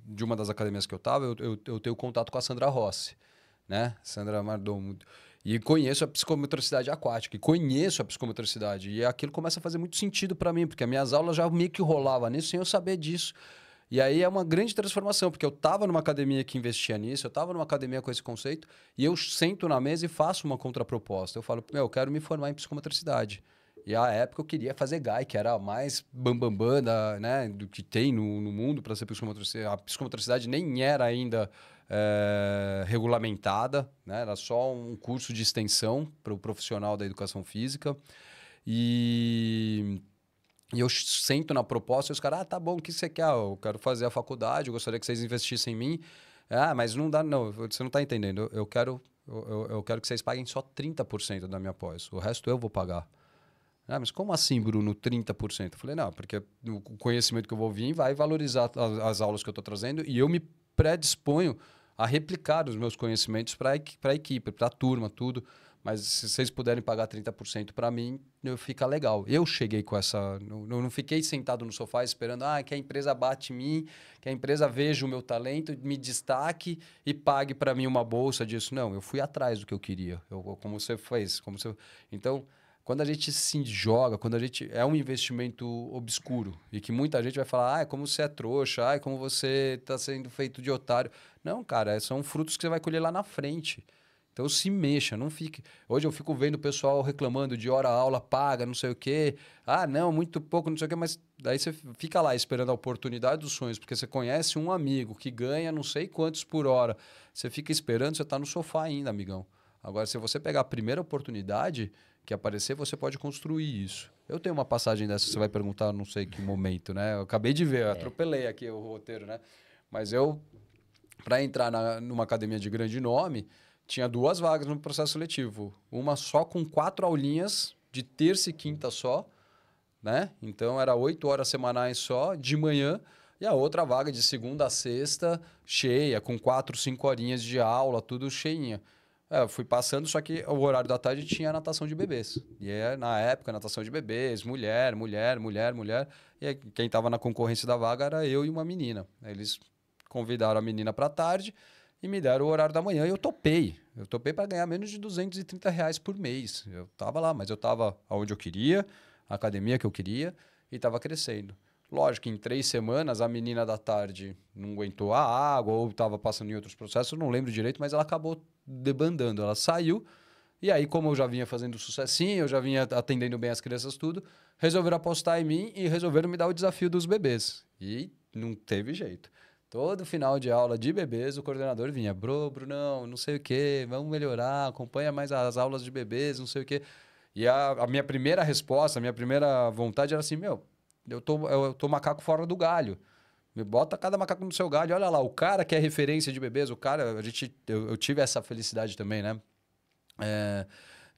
[SPEAKER 2] de uma das academias que eu estava, eu tenho contato com a Sandra Rossi, né? Sandra Mardon. E conheço a psicomotricidade aquática, e conheço a psicomotricidade. E aquilo começa a fazer muito sentido para mim, porque as minhas aulas já meio que rolavam nisso sem eu saber disso. E aí é uma grande transformação, porque eu estava numa academia que investia nisso, eu estava numa academia com esse conceito, e eu sento na mesa e faço uma contraproposta. Eu falo, eu quero me formar em psicomotricidade. E à época eu queria fazer GAI, que era a mais bambambam né, do que tem no mundo para ser psicomotricidade. A psicomotricidade nem era ainda regulamentada, né? Era só um curso de extensão para o profissional da educação física. E eu sento na proposta e os caras, tá bom, o que você quer? Eu quero fazer a faculdade, eu gostaria que vocês investissem em mim. Mas não dá, não, você não está entendendo. Eu quero que vocês paguem só 30% da minha pós, o resto eu vou pagar. Mas como assim, Bruno, 30%? Eu falei, não, porque o conhecimento que eu vou vir vai valorizar as aulas que eu estou trazendo e eu me predisponho a replicar os meus conhecimentos para a equipe, para a turma, tudo. mas se vocês puderem pagar 30% para mim, fica legal. Eu cheguei com essa... Não fiquei sentado no sofá esperando que a empresa bate em mim, que a empresa veja o meu talento, me destaque e pague para mim uma bolsa disso. Não, eu fui atrás do que eu queria. Como você fez. Então, quando a gente se joga, quando a gente... É um investimento obscuro e que muita gente vai falar, como você é trouxa, como você está sendo feito de otário. Não, cara, são frutos que você vai colher lá na frente. Então, se mexa, não fique... Hoje eu fico vendo o pessoal reclamando de hora-aula paga, não sei o quê. Não, muito pouco, não sei o quê. Mas daí você fica lá esperando a oportunidade dos sonhos, porque você conhece um amigo que ganha não sei quantos por hora. Você fica esperando, você está no sofá ainda, amigão. Agora, se você pegar a primeira oportunidade que aparecer, você pode construir isso. Eu tenho uma passagem dessa, você vai perguntar, não sei que momento, né? Eu acabei de ver, eu atropelei aqui o roteiro, né? Mas para entrar numa academia de grande nome... Tinha 2 vagas no processo seletivo. Uma só com 4 aulinhas, de terça e quinta só, né? Então, era 8 horas semanais só, de manhã. E a outra vaga de segunda a sexta, cheia, com 4, 5 horinhas de aula, tudo cheinha. Eu fui passando, só que o horário da tarde tinha natação de bebês. E na época, natação de bebês, mulher. E quem estava na concorrência da vaga era eu e uma menina. Eles convidaram a menina para a tarde... E me deram o horário da manhã e eu topei. Eu topei para ganhar menos de R$ 230 por mês. Eu estava lá, mas eu estava onde eu queria, a academia que eu queria, e estava crescendo. Lógico que em 3 semanas a menina da tarde não aguentou a água ou estava passando em outros processos, eu não lembro direito, mas ela acabou debandando. Ela saiu e aí, como eu já vinha fazendo sucessinho, eu já vinha atendendo bem as crianças, tudo, resolveram apostar em mim e resolveram me dar o desafio dos bebês. E não teve jeito. Todo final de aula de bebês, o coordenador vinha, Brunão, não sei o quê, vamos melhorar, acompanha mais as aulas de bebês, não sei o quê. E a minha primeira resposta, a minha primeira vontade era assim, eu tô macaco fora do galho. Me bota cada macaco no seu galho. Olha lá, o cara que é referência de bebês, o cara, eu tive essa felicidade também, né?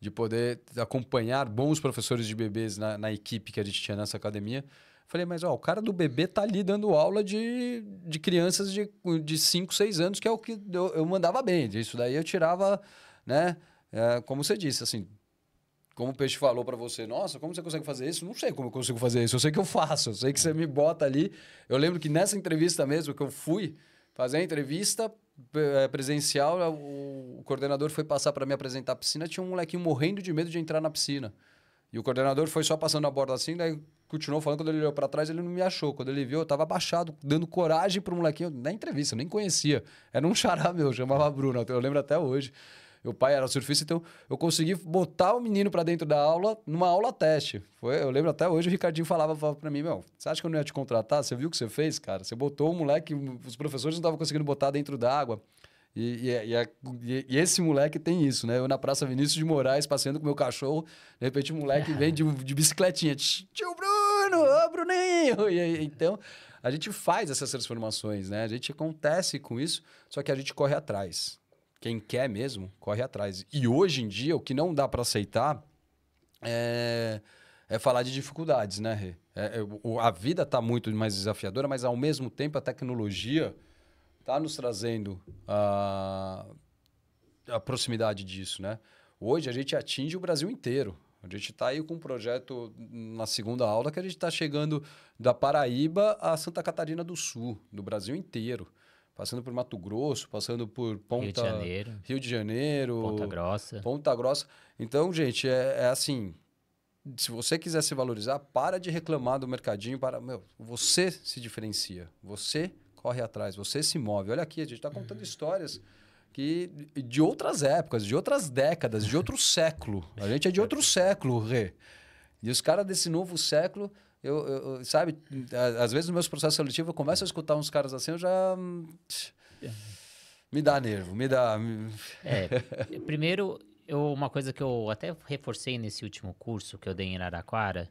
[SPEAKER 2] De poder acompanhar bons professores de bebês na equipe que a gente tinha nessa academia. Falei, mas o cara do bebê tá ali dando aula de crianças de 5, 6 anos, que é o que eu mandava bem. Isso daí eu tirava, né? Como você disse, assim, como o Peixe falou para você, nossa, como você consegue fazer isso? Não sei como eu consigo fazer isso, eu sei que eu faço, eu sei que você me bota ali. Eu lembro que nessa entrevista mesmo, que eu fui fazer a entrevista presencial, o coordenador foi passar para me apresentar a piscina, tinha um molequinho morrendo de medo de entrar na piscina. E o coordenador foi só passando a borda assim, daí continuou falando, quando ele olhou para trás, ele não me achou. Quando ele viu, eu tava abaixado, dando coragem pro molequinho, na entrevista, eu nem conhecia. Era um xará meu, chamava Bruno, eu lembro até hoje. Meu pai era surfista, então eu consegui botar o menino para dentro da aula, numa aula teste. Eu lembro até hoje, o Ricardinho falava para mim, você acha que eu não ia te contratar? Você viu o que você fez, cara? Você botou o moleque, os professores não estavam conseguindo botar dentro da água. E esse moleque tem isso, né? Eu na Praça Vinícius de Moraes, passeando com meu cachorro, de repente o moleque vem de bicicletinha. Tio Bruno, ô Bruninho! Então, a gente faz essas transformações, né? A gente acontece com isso, só que a gente corre atrás. Quem quer mesmo, corre atrás. E hoje em dia, o que não dá para aceitar é falar de dificuldades, né, Rê? A vida está muito mais desafiadora, mas ao mesmo tempo a tecnologia está nos trazendo a proximidade disso, né? Hoje a gente atinge o Brasil inteiro. A gente está aí com um projeto na segunda aula que a gente está chegando da Paraíba a Santa Catarina do Sul, do Brasil inteiro. Passando por Mato Grosso, passando por Rio de Janeiro, Ponta Grossa. Então, gente, assim, se você quiser se valorizar, para de reclamar do mercadinho, você se diferencia, você corre atrás, você se move. Olha aqui, a gente está contando histórias de outras épocas, de outras décadas, de outro século. A gente é de outro século, Rê. E os caras desse novo século... sabe, às vezes nos meus processos seletivos eu começo a escutar uns caras assim, eu já... Me dá nervo, me dá...
[SPEAKER 1] Primeiro, uma coisa que eu até reforcei nesse último curso que eu dei em Araraquara,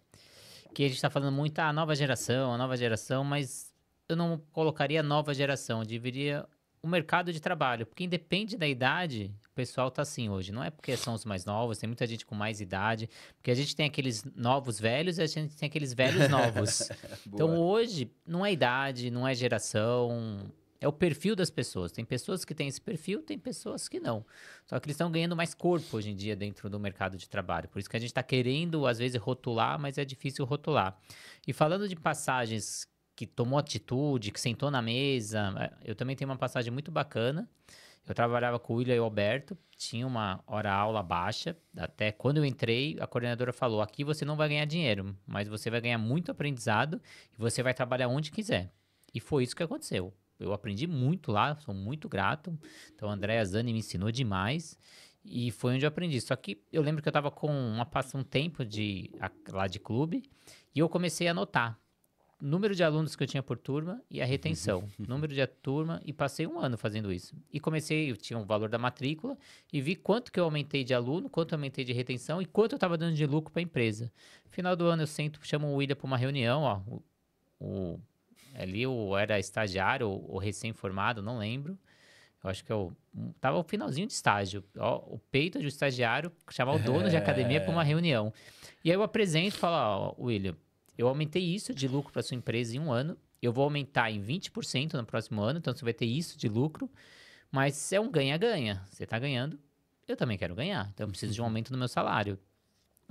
[SPEAKER 1] que a gente está falando muito a nova geração, mas eu não colocaria nova geração, eu diria o mercado de trabalho, porque independe da idade, o pessoal tá assim hoje. Não é porque são os mais novos, tem muita gente com mais idade, porque a gente tem aqueles novos velhos e a gente tem aqueles velhos novos. Então hoje não é idade, não é geração, é o perfil das pessoas. Tem pessoas que têm esse perfil, tem pessoas que não. Só que eles estão ganhando mais corpo hoje em dia dentro do mercado de trabalho. Por isso que a gente está querendo, às vezes, rotular, mas é difícil rotular. E falando de passagens que tomou atitude, que sentou na mesa, eu também tenho uma passagem muito bacana. Eu trabalhava com o William e o Alberto, tinha uma hora-aula baixa. Até quando eu entrei, a coordenadora falou: aqui você não vai ganhar dinheiro, mas você vai ganhar muito aprendizado e você vai trabalhar onde quiser. E foi isso que aconteceu. Eu aprendi muito lá, sou muito grato. Então, a Andréa Zani me ensinou demais. E foi onde eu aprendi. Só que eu lembro que eu estava com um tempo lá de clube e eu comecei a anotar número de alunos que eu tinha por turma e a retenção. Número de turma, e passei um ano fazendo isso. E eu tinha o valor da matrícula e vi quanto que eu aumentei de aluno, quanto eu aumentei de retenção e quanto eu estava dando de lucro para a empresa. Final do ano eu chamo o William para uma reunião, ó, ali eu era estagiário ou recém-formado, não lembro. Eu acho que tava no finalzinho de estágio. Ó, o peito de um estagiário chamar o dono de academia para uma reunião. E aí eu apresento e falo: ó, William, eu aumentei isso de lucro para sua empresa em um ano. Eu vou aumentar em 20% no próximo ano, então você vai ter isso de lucro. Mas é um ganha-ganha. Você está ganhando, eu também quero ganhar. Então eu preciso de um aumento no meu salário.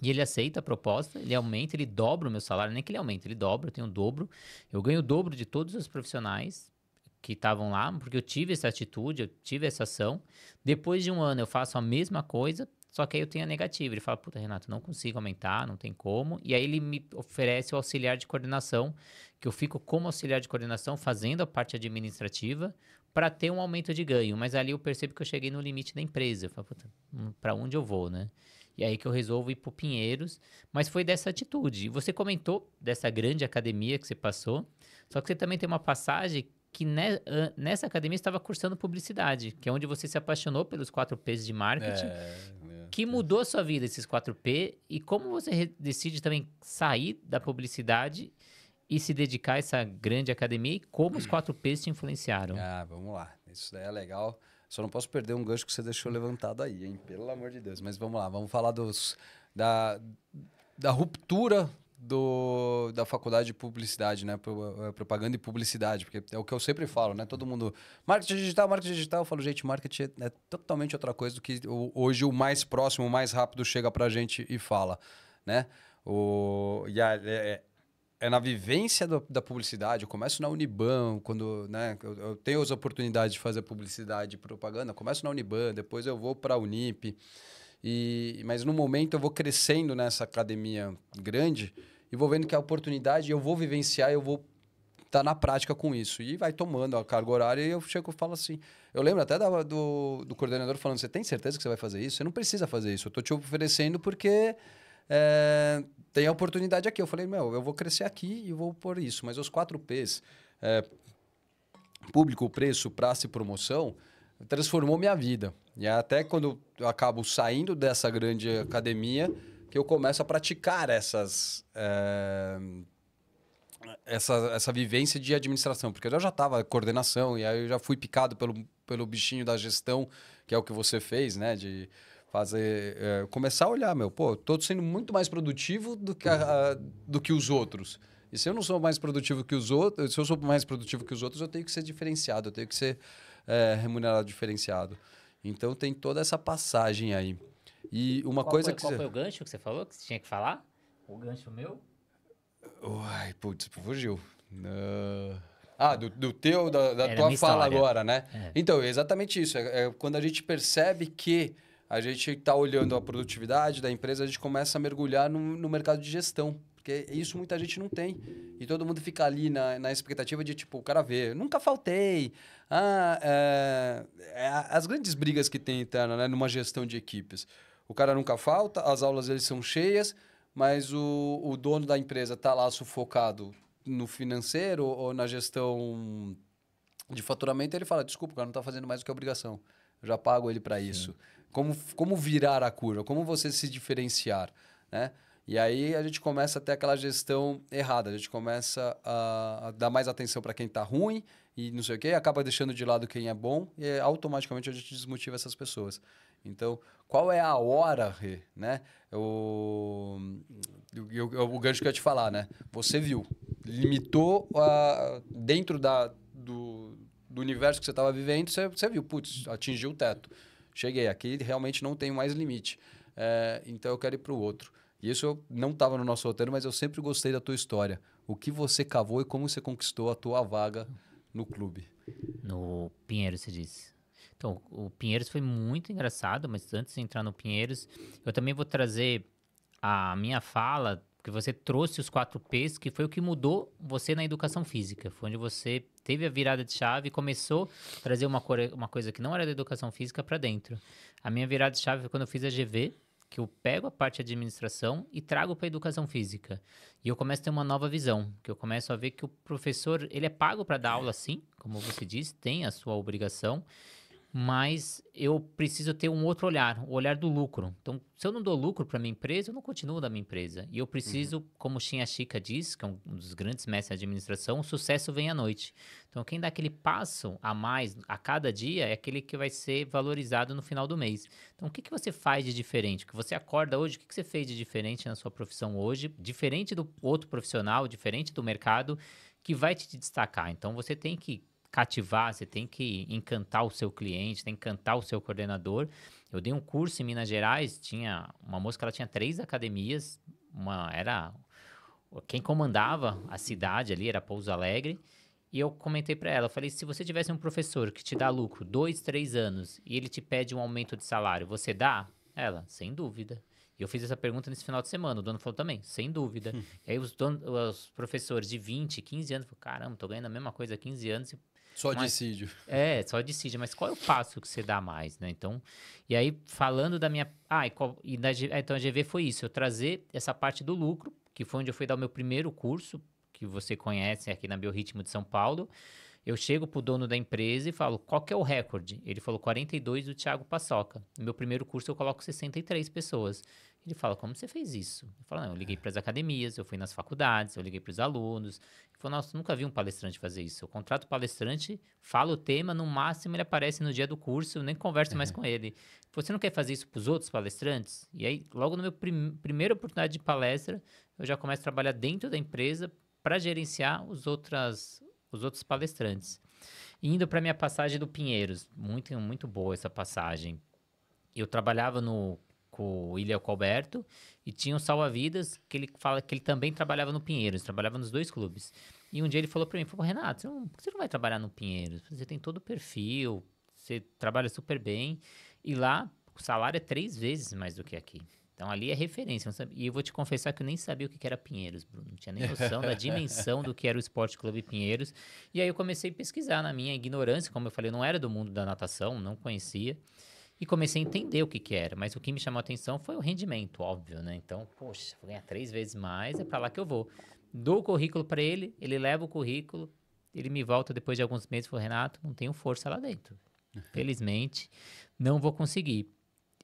[SPEAKER 1] E ele aceita a proposta, ele aumenta, ele dobra o meu salário. Nem que ele aumenta, ele dobra, eu tenho o dobro. Eu ganho o dobro de todos os profissionais que estavam lá, porque eu tive essa atitude, eu tive essa ação. Depois de um ano eu faço a mesma coisa, só que aí eu tenho a negativa. Ele fala: puta, Renato, não consigo aumentar, não tem como. E aí ele me oferece o auxiliar de coordenação, que eu fico como auxiliar de coordenação, fazendo a parte administrativa, para ter um aumento de ganho. Mas ali eu percebo que eu cheguei no limite da empresa. Eu falo: puta, para onde eu vou, né? E aí que eu resolvo ir pro Pinheiros. Mas foi dessa atitude. E você comentou dessa grande academia que você passou, só que você também tem uma passagem que nessa academia estava cursando publicidade, que é onde você se apaixonou pelos 4Ps de marketing, que mudou a sua vida, esses 4P, e como você decide também sair da publicidade e se dedicar a essa grande academia, e como os 4Ps te influenciaram.
[SPEAKER 2] Vamos lá. Isso daí é legal. Só não posso perder um gancho que você deixou levantado aí, hein? Pelo amor de Deus. Mas vamos lá, vamos falar da ruptura da faculdade de publicidade, né? Propaganda e publicidade, porque é o que eu sempre falo, né? Todo mundo... Marketing digital. Eu falo: gente, marketing é totalmente outra coisa do que hoje o mais próximo, o mais rápido chega pra gente e fala, né? É na vivência da publicidade. Eu começo na Uniban, quando, né, eu tenho as oportunidades de fazer publicidade e propaganda. Eu começo na Uniban, depois eu vou para a Unip. Mas no momento eu vou crescendo nessa academia grande e vou vendo que a oportunidade eu vou vivenciar, eu vou estar na prática com isso. E vai tomando a carga horária e eu chego e falo assim... Eu lembro até do coordenador falando: você tem certeza que você vai fazer isso? Você não precisa fazer isso. Eu estou te oferecendo porque... tem a oportunidade aqui. Eu falei: eu vou crescer aqui e vou por isso. Mas os 4Ps, público, preço, praça e promoção, transformou minha vida. E até quando eu acabo saindo dessa grande academia, que eu começo a praticar essa vivência de administração. Porque eu já estava coordenação, e aí eu já fui picado pelo bichinho da gestão, que é o que você fez, né? De começar a olhar, tô sendo muito mais produtivo do que os outros. E se eu não sou mais produtivo que os outros, se eu sou mais produtivo que os outros, eu tenho que ser diferenciado, eu tenho que ser remunerado diferenciado. Então tem toda essa passagem aí. E uma coisa
[SPEAKER 1] Qual foi o gancho que você falou, que você tinha que falar? O gancho meu?
[SPEAKER 2] Ai, putz, fugiu. Da tua fala
[SPEAKER 1] história
[SPEAKER 2] agora, né? Então, é exatamente isso. É quando a gente percebe que a gente está olhando a produtividade da empresa, a gente começa a mergulhar no mercado de gestão. Porque isso muita gente não tem. E todo mundo fica ali na expectativa de, tipo, o cara vê: nunca faltei. As grandes brigas que tem interna, né, numa gestão de equipes. O cara nunca falta, as aulas deles são cheias, mas o dono da empresa está lá sufocado no financeiro ou na gestão de faturamento. Ele fala: desculpa, o cara não está fazendo mais do que a obrigação. Eu já pago ele para isso. Como virar a curva? Como você se diferenciar, né? E aí a gente começa a ter aquela gestão errada. A gente começa a dar mais atenção para quem está ruim e não sei o quê, acaba deixando de lado quem é bom e automaticamente a gente desmotiva essas pessoas. Então, qual é a hora, Rê, né? O gancho que eu ia te falar, né? Você viu, limitou dentro do universo que você estava vivendo, você viu, putz, atingiu o teto. Cheguei aqui, realmente não tenho mais limite. Então eu quero ir para o outro. E isso não estava no nosso roteiro, mas eu sempre gostei da tua história. O que você cavou e como você conquistou a tua vaga no clube.
[SPEAKER 1] No Pinheiros, você disse. Então, o Pinheiros foi muito engraçado, mas antes de entrar no Pinheiros, eu também vou trazer a minha fala, porque você trouxe os 4 P's, que foi o que mudou você na educação física. Foi onde você teve a virada de chave e começou a trazer uma coisa que não era da educação física para dentro. A minha virada de chave foi quando eu fiz a GV, que eu pego a parte de administração e trago para a educação física. E eu começo a ter uma nova visão, que eu começo a ver que o professor, ele é pago para dar aula sim, como você disse, tem a sua obrigação, mas eu preciso ter um outro olhar, o olhar do lucro. Então, se eu não dou lucro para minha empresa, eu não continuo da minha empresa. E eu preciso, como Shin Ashika diz, que é um dos grandes mestres de administração, o sucesso vem à noite. Então, quem dá aquele passo a mais a cada dia é aquele que vai ser valorizado no final do mês. Então, o que você faz de diferente? O que você acorda hoje, o que você fez de diferente na sua profissão hoje, diferente do outro profissional, diferente do mercado, que vai te destacar. Então, você tem que cativar, você tem que encantar o seu cliente, tem que encantar o seu coordenador. Eu dei um curso em Minas Gerais, tinha uma moça que ela tinha 3 academias, era quem comandava a cidade ali, era Pouso Alegre, e eu comentei para ela, eu falei, se você tivesse um professor que te dá lucro 2, 3 anos e ele te pede um aumento de salário, você dá? Ela, sem dúvida. E eu fiz essa pergunta nesse final de semana, o dono falou também, sem dúvida. E aí os professores de 20, 15 anos, falaram, caramba, tô ganhando a mesma coisa há 15 anos
[SPEAKER 2] Só dissídio.
[SPEAKER 1] Só dissídio. Mas qual é o passo que você dá mais, né? Então, e aí, falando da minha... então a GV foi isso, eu trazer essa parte do lucro, que foi onde eu fui dar o meu primeiro curso, que você conhece aqui na Biorritmo de São Paulo. Eu chego pro dono da empresa e falo, qual que é o recorde? Ele falou 42 do Thiago Paçoca. No meu primeiro curso eu coloco 63 pessoas. Ele fala, como você fez isso? Eu falo, não, eu liguei para as academias, eu fui nas faculdades, eu liguei para os alunos. Ele falou, nossa, nunca vi um palestrante fazer isso. Eu contrato o palestrante, falo o tema, no máximo ele aparece no dia do curso, eu nem converso mais com ele. Você não quer fazer isso para os outros palestrantes? E aí, logo no meu primeira oportunidade de palestra, eu já começo a trabalhar dentro da empresa para gerenciar os outros palestrantes. Indo para minha passagem do Pinheiros, muito, muito boa essa passagem. Eu trabalhava com o William Colberto e tinha um salva-vidas que ele fala que ele também trabalhava no Pinheiros, trabalhava nos 2 clubes. E um dia ele falou para mim, Renato, por que você não vai trabalhar no Pinheiros? Você tem todo o perfil, você trabalha super bem e lá o salário é 3 vezes mais do que aqui. Então, ali é referência. E eu vou te confessar que eu nem sabia o que era Pinheiros, Bruno. Não tinha nem noção da dimensão do que era o Esporte Clube Pinheiros. E aí eu comecei a pesquisar na minha ignorância. Como eu falei, eu não era do mundo da natação, não conhecia. E comecei a entender o que era. Mas o que me chamou a atenção foi o rendimento, óbvio, né? Então, poxa, vou ganhar 3 vezes mais, é para lá que eu vou. Dou o currículo para ele leva o currículo, ele me volta depois de alguns meses e falou, Renato, não tenho força lá dentro. Felizmente, não vou conseguir.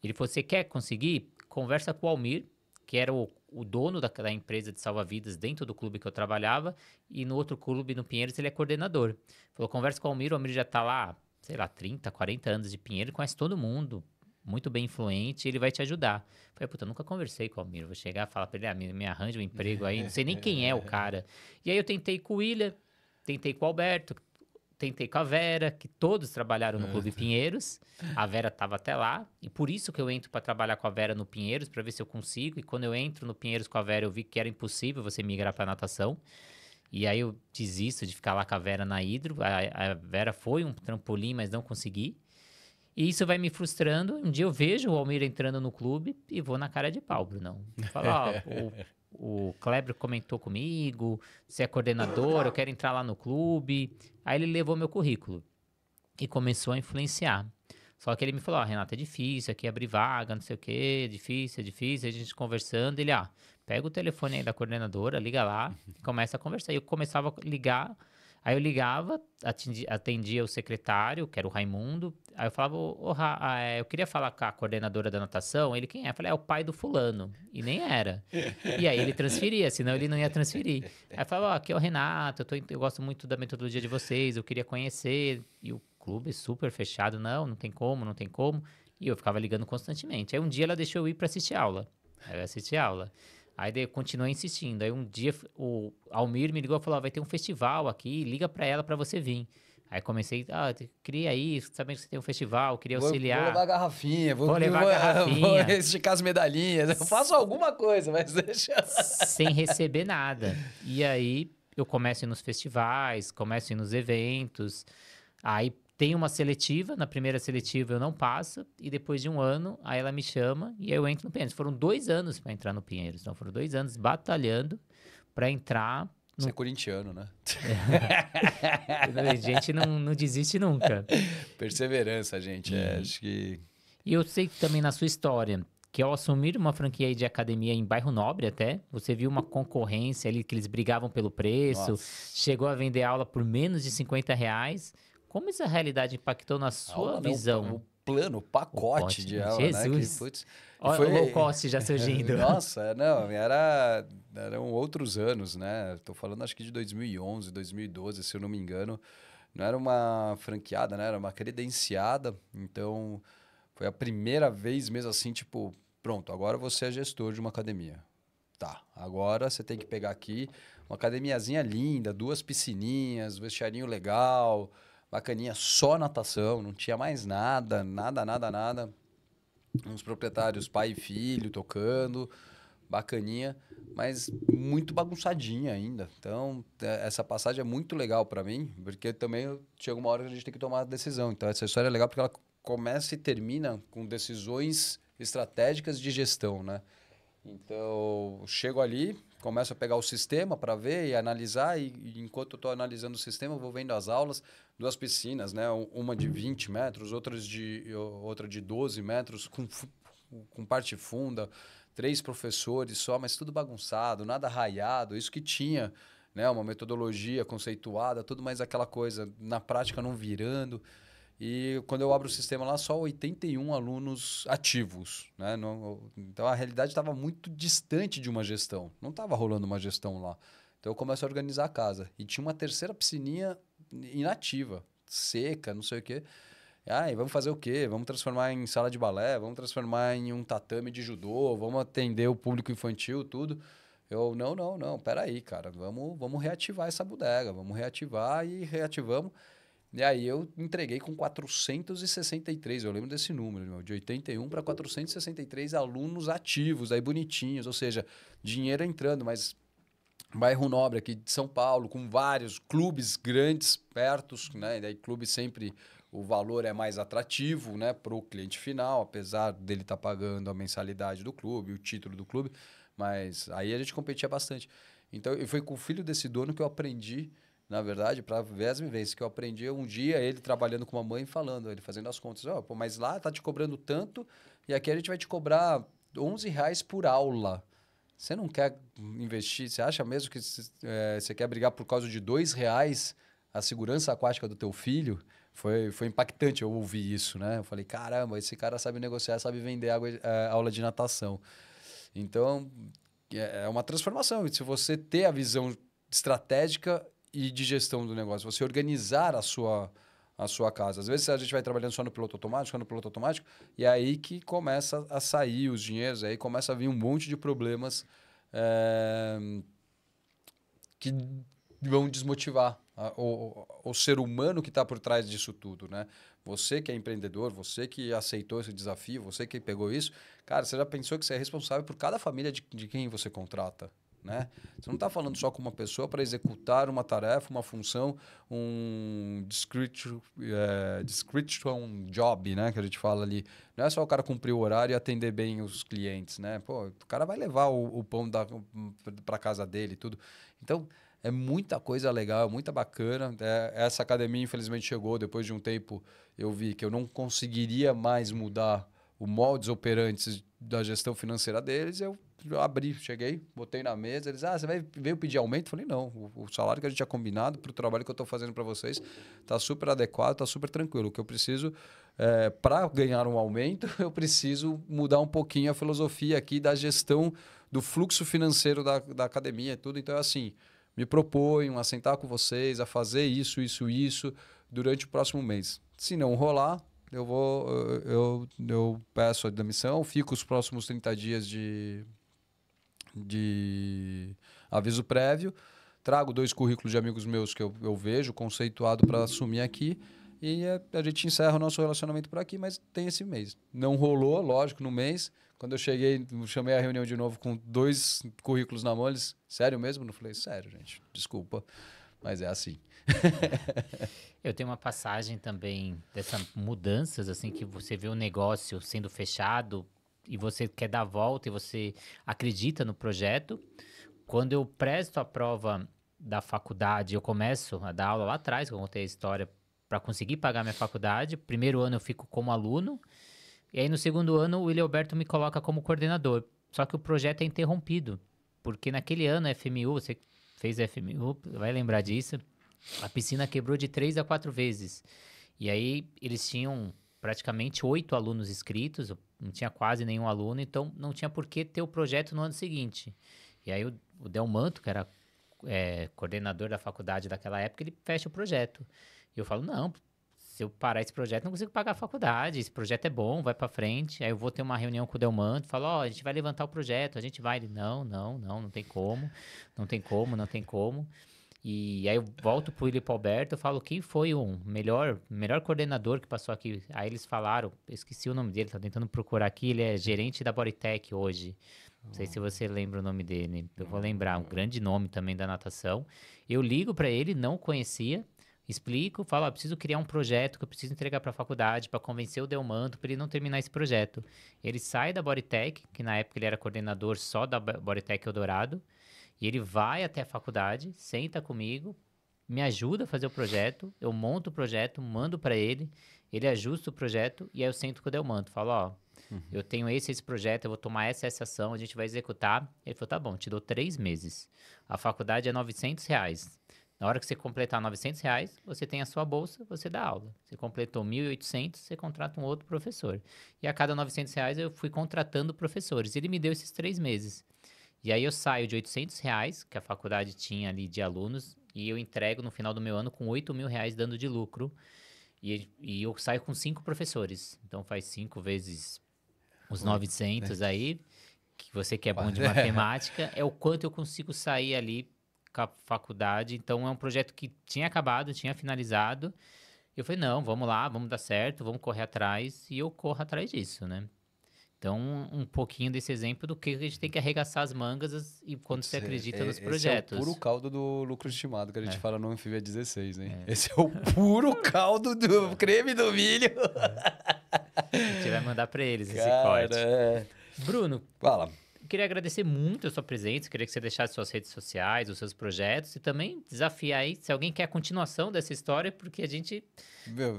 [SPEAKER 1] Ele falou, você quer conseguir? Conversa com o Almir, que era o dono da empresa de salva-vidas dentro do clube que eu trabalhava, e no outro clube, no Pinheiros, ele é coordenador. Falou, conversa com o Almir já tá lá, sei lá, 30, 40 anos de Pinheiros, conhece todo mundo, muito bem influente, ele vai te ajudar. Falei, puta, eu nunca conversei com o Almir, vou chegar e falar pra ele, me arranja um emprego aí, não sei nem quem é o cara. E aí eu tentei com o William, tentei com o Alberto, tentei com a Vera, que todos trabalharam no Clube Pinheiros. A Vera estava até lá. E por isso que eu entro para trabalhar com a Vera no Pinheiros, para ver se eu consigo. E quando eu entro no Pinheiros com a Vera, eu vi que era impossível você migrar para natação. E aí eu desisto de ficar lá com a Vera na hidro. A Vera foi um trampolim, mas não consegui. E isso vai me frustrando. Um dia eu vejo o Almir entrando no clube e vou na cara de pau, Brunão. Fala, o Kleber comentou comigo, você é coordenador, eu quero entrar lá no clube. Aí ele levou meu currículo e começou a influenciar. Só que ele me falou, Renato, é difícil aqui abrir vaga, não sei o quê, é difícil. A gente conversando, ele, pega o telefone aí da coordenadora, liga lá e começa a conversar. E eu começava a ligar, aí eu ligava, atendia o secretário, que era o Raimundo, aí eu falava, eu queria falar com a coordenadora da natação, ele quem é? Eu falei, é o pai do fulano, e nem era. E aí ele transferia, senão ele não ia transferir. Aí eu falava, aqui é o Renato, eu gosto muito da metodologia de vocês, eu queria conhecer, e o clube super fechado, não tem como, e eu ficava ligando constantemente. Aí um dia ela deixou eu ir para assistir aula, aí eu assisti aula. Aí eu continuei insistindo. Aí um dia o Almir me ligou e falou, vai ter um festival aqui, liga pra ela pra você vir. Aí comecei, queria ir, sabendo que você tem um festival, queria
[SPEAKER 2] Vou
[SPEAKER 1] auxiliar.
[SPEAKER 2] levar a garrafinha,
[SPEAKER 1] Vou levar a garrafinha.
[SPEAKER 2] Vou esticar as medalhinhas, eu faço alguma coisa, mas deixa...
[SPEAKER 1] Sem receber nada. E aí eu começo a ir nos festivais, começo a ir nos eventos. Aí tem uma seletiva, na primeira seletiva eu não passo, e depois de um ano, aí ela me chama e aí eu entro no Pinheiros. Foram 2 anos para entrar no Pinheiros, então foram 2 anos batalhando para entrar.
[SPEAKER 2] Você é corintiano, né?
[SPEAKER 1] A gente não desiste nunca.
[SPEAKER 2] Perseverança, gente. Acho que...
[SPEAKER 1] E eu sei que também na sua história, que ao assumir uma franquia aí de academia em bairro Nobre até, você viu uma concorrência ali que eles brigavam pelo preço,
[SPEAKER 2] Nossa.
[SPEAKER 1] chegou a vender aula por menos de R$ 50. Como essa realidade impactou na sua visão?
[SPEAKER 2] O plano, o pacote de aula,
[SPEAKER 1] Jesus.
[SPEAKER 2] né? Que, putz,
[SPEAKER 1] Olha o low cost já surgindo.
[SPEAKER 2] Nossa, não, eram outros anos, né? Tô falando acho que de 2011, 2012, se eu não me engano. Não era uma franqueada, né? Era uma credenciada. Então, foi a primeira vez mesmo assim, tipo, pronto, agora você é gestor de uma academia. Tá, agora você tem que pegar aqui uma academiazinha linda, 2 piscininhas, vestiarinho legal, bacaninha, só natação, não tinha mais nada. Uns proprietários, pai e filho, tocando, bacaninha, mas muito bagunçadinha ainda. Então, essa passagem é muito legal para mim, porque também chega uma hora que a gente tem que tomar a decisão. Então, essa história é legal porque ela começa e termina com decisões estratégicas de gestão, né? Então, chego ali, começo a pegar o sistema para ver e analisar, e enquanto eu estou analisando o sistema, eu vou vendo as aulas, 2 piscinas, né? Uma de 20 metros, outra de 12 metros, com parte funda, 3 professores só, mas tudo bagunçado, nada raiado, isso que tinha, né? Uma metodologia conceituada, tudo mais aquela coisa, na prática não virando. E quando eu abro o sistema lá, só 81 alunos ativos, né? Então a realidade estava muito distante de uma gestão. Não estava rolando uma gestão lá. Então eu começo a organizar a casa. E tinha uma terceira piscininha inativa, seca, não sei o quê. E vamos fazer o quê? Vamos transformar em sala de balé, vamos transformar em um tatame de judô, vamos atender o público infantil, tudo. Eu, não, peraí, cara, vamos reativar essa bodega, vamos reativar e reativamos. E aí eu entreguei com 463, eu lembro desse número, de 81 para 463 alunos ativos, aí bonitinhos, ou seja, dinheiro entrando, mas bairro Nobre aqui de São Paulo, com vários clubes grandes perto, né? E daí clube sempre o valor é mais atrativo, né, para o cliente final, apesar dele estar pagando a mensalidade do clube, o título do clube, mas aí a gente competia bastante. Então, e foi com o filho desse dono que eu aprendi, na verdade, para ver as vivências, que eu aprendi um dia, ele trabalhando com uma mãe, falando, ele fazendo as contas, mas lá tá te cobrando tanto, e aqui a gente vai te cobrar R$ 11 por aula. Você não quer investir? Você acha mesmo que você quer brigar por causa de R$ 2 a segurança aquática do teu filho? Foi impactante eu ouvir isso, né? Eu falei, caramba, esse cara sabe negociar, sabe vender aula de natação. Então, é uma transformação. E se você ter a visão estratégica e de gestão do negócio, você organizar a sua casa. Às vezes a gente vai trabalhando só no piloto automático, e é aí que começa a sair os dinheiros, aí começa a vir um monte de problemas que vão desmotivar o ser humano que está por trás disso tudo, né? Você que é empreendedor, você que aceitou esse desafio, você que pegou isso, cara, você já pensou que você é responsável por cada família de quem você contrata? Né? Você não está falando só com uma pessoa para executar uma tarefa, uma função, um description job, né? Que a gente fala ali. Não é só o cara cumprir o horário e atender bem os clientes, né? Pô, o cara vai levar o pão para casa dele e tudo. Então, é muita coisa legal, muita bacana. Essa academia, infelizmente, chegou depois de um tempo. Eu vi que eu não conseguiria mais mudar o modus operandi da gestão financeira deles. Eu abri, cheguei, botei na mesa. Eles, você veio pedir aumento? Eu falei, não. O salário que a gente tinha combinado para o trabalho que eu estou fazendo para vocês está super adequado, está super tranquilo. O que eu preciso, para ganhar um aumento, eu preciso mudar um pouquinho a filosofia aqui da gestão do fluxo financeiro da academia e tudo. Então, é assim, me proponho a sentar com vocês, a fazer isso durante o próximo mês. Se não rolar, eu peço a demissão, fico os próximos 30 dias de aviso prévio, trago 2 currículos de amigos meus que eu vejo, conceituado para assumir aqui, e a gente encerra o nosso relacionamento por aqui, mas tem esse mês. Não rolou, lógico, no mês. Quando eu cheguei, chamei a reunião de novo com 2 currículos na mão, eles, sério mesmo? Eu falei, sério, gente, desculpa, mas é assim.
[SPEAKER 1] Eu tenho uma passagem também dessas mudanças, assim, que você vê o negócio sendo fechado e você quer dar a volta e você acredita no projeto. Quando eu presto a prova da faculdade, eu começo a dar aula lá atrás, que eu contei a história, para conseguir pagar minha faculdade. Primeiro ano eu fico como aluno, e aí no segundo ano o William Alberto me coloca como coordenador. Só que o projeto é interrompido, porque naquele ano a FMU, você fez a FMU, vai lembrar disso, a piscina quebrou de 3 a 4 vezes. E aí eles tinham praticamente 8 alunos inscritos, não tinha quase nenhum aluno, então não tinha por que ter o projeto no ano seguinte. E aí o Delmanto, que era coordenador da faculdade daquela época, ele fecha o projeto. E eu falo, não, se eu parar esse projeto, não consigo pagar a faculdade, esse projeto é bom, vai pra frente. Aí eu vou ter uma reunião com o Delmanto, falo, a gente vai levantar o projeto, a gente vai. Ele, não tem como, não tem como, não tem como. E aí eu volto pro William Alberto, eu falo, quem foi o melhor coordenador que passou aqui? Aí eles falaram, eu esqueci o nome dele, tô tentando procurar aqui, ele é gerente da Bodytech hoje. Não sei se você lembra o nome dele, eu vou lembrar, um grande nome também da natação. Eu ligo para ele, não conhecia, explico, falo, preciso criar um projeto que eu preciso entregar para a faculdade para convencer o Delmanto para ele não terminar esse projeto. Ele sai da Bodytech, que na época ele era coordenador só da Bodytech Eldorado, e ele vai até a faculdade, senta comigo, me ajuda a fazer o projeto, eu monto o projeto, mando para ele ajusta o projeto e aí eu sento com o Delmanto, falo, eu tenho esse projeto, eu vou tomar essa ação, a gente vai executar. Ele falou, tá bom, te dou 3 meses. A faculdade é R$ 900. Na hora que você completar R$ 900, você tem a sua bolsa, você dá aula. Você completou 1.800, você contrata um outro professor. E a cada R$ 900 eu fui contratando professores. Ele me deu esses 3 meses. E aí eu saio de R$ 800, que a faculdade tinha ali de alunos, e eu entrego no final do meu ano com R$ 8.000 dando de lucro. E eu saio com 5 professores. Então faz 5 vezes os 900 aí, que você que é bom de matemática, é o quanto eu consigo sair ali com a faculdade. Então é um projeto que tinha acabado, tinha finalizado. Eu falei, não, vamos lá, vamos dar certo, vamos correr atrás. E eu corro atrás disso, né? Então, um pouquinho desse exemplo do que a gente tem que arregaçar as mangas e quando você acredita nos projetos.
[SPEAKER 2] Esse é o puro caldo do lucro estimado que a gente fala no Anfíbia 16, hein? Esse é o puro caldo do creme do milho.
[SPEAKER 1] A gente vai mandar para eles esse corte. Bruno,
[SPEAKER 2] fala.
[SPEAKER 1] Queria agradecer muito a sua presença, queria que você deixasse suas redes sociais, os seus projetos e também desafiar aí se alguém quer a continuação dessa história, porque a gente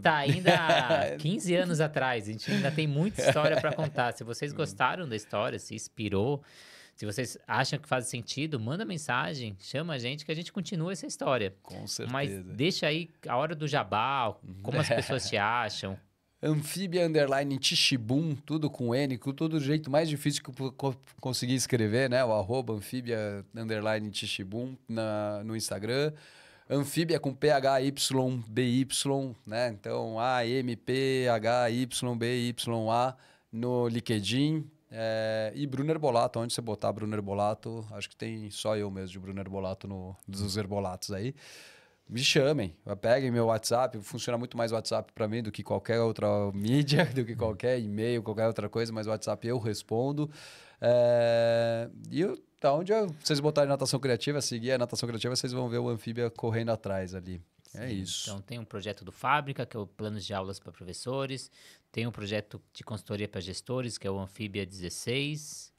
[SPEAKER 1] tá ainda há 15 anos atrás, a gente ainda tem muita história para contar. Se vocês gostaram da história, se inspirou, se vocês acham que faz sentido, manda mensagem, chama a gente que a gente continua essa história.
[SPEAKER 2] Com certeza.
[SPEAKER 1] Mas deixa aí a hora do jabá, como as pessoas te acham.
[SPEAKER 2] Anfíbia _ Tishibum, tudo com N, com todo o jeito mais difícil que eu consegui escrever, né? O @ Anfíbia _ Tishibum no Instagram. Anfíbia com PHYBY, né? Então, AMPHYBYA no LinkedIn. E Bruno Herbolato, onde você botar Bruno Herbolato, acho que tem só eu mesmo de Bruno Herbolato dos Herbolatos aí. Me chamem, peguem meu WhatsApp, funciona muito mais o WhatsApp para mim do que qualquer outra mídia, do que qualquer e-mail, qualquer outra coisa, mas o WhatsApp eu respondo. Onde vocês botarem natação criativa, seguir a natação criativa, vocês vão ver o Anfíbia correndo atrás ali. Sim, é isso.
[SPEAKER 1] Então tem um projeto do Fábrica, que é o Planos de Aulas para Professores, tem um projeto de consultoria para gestores, que é o Anfíbia 16.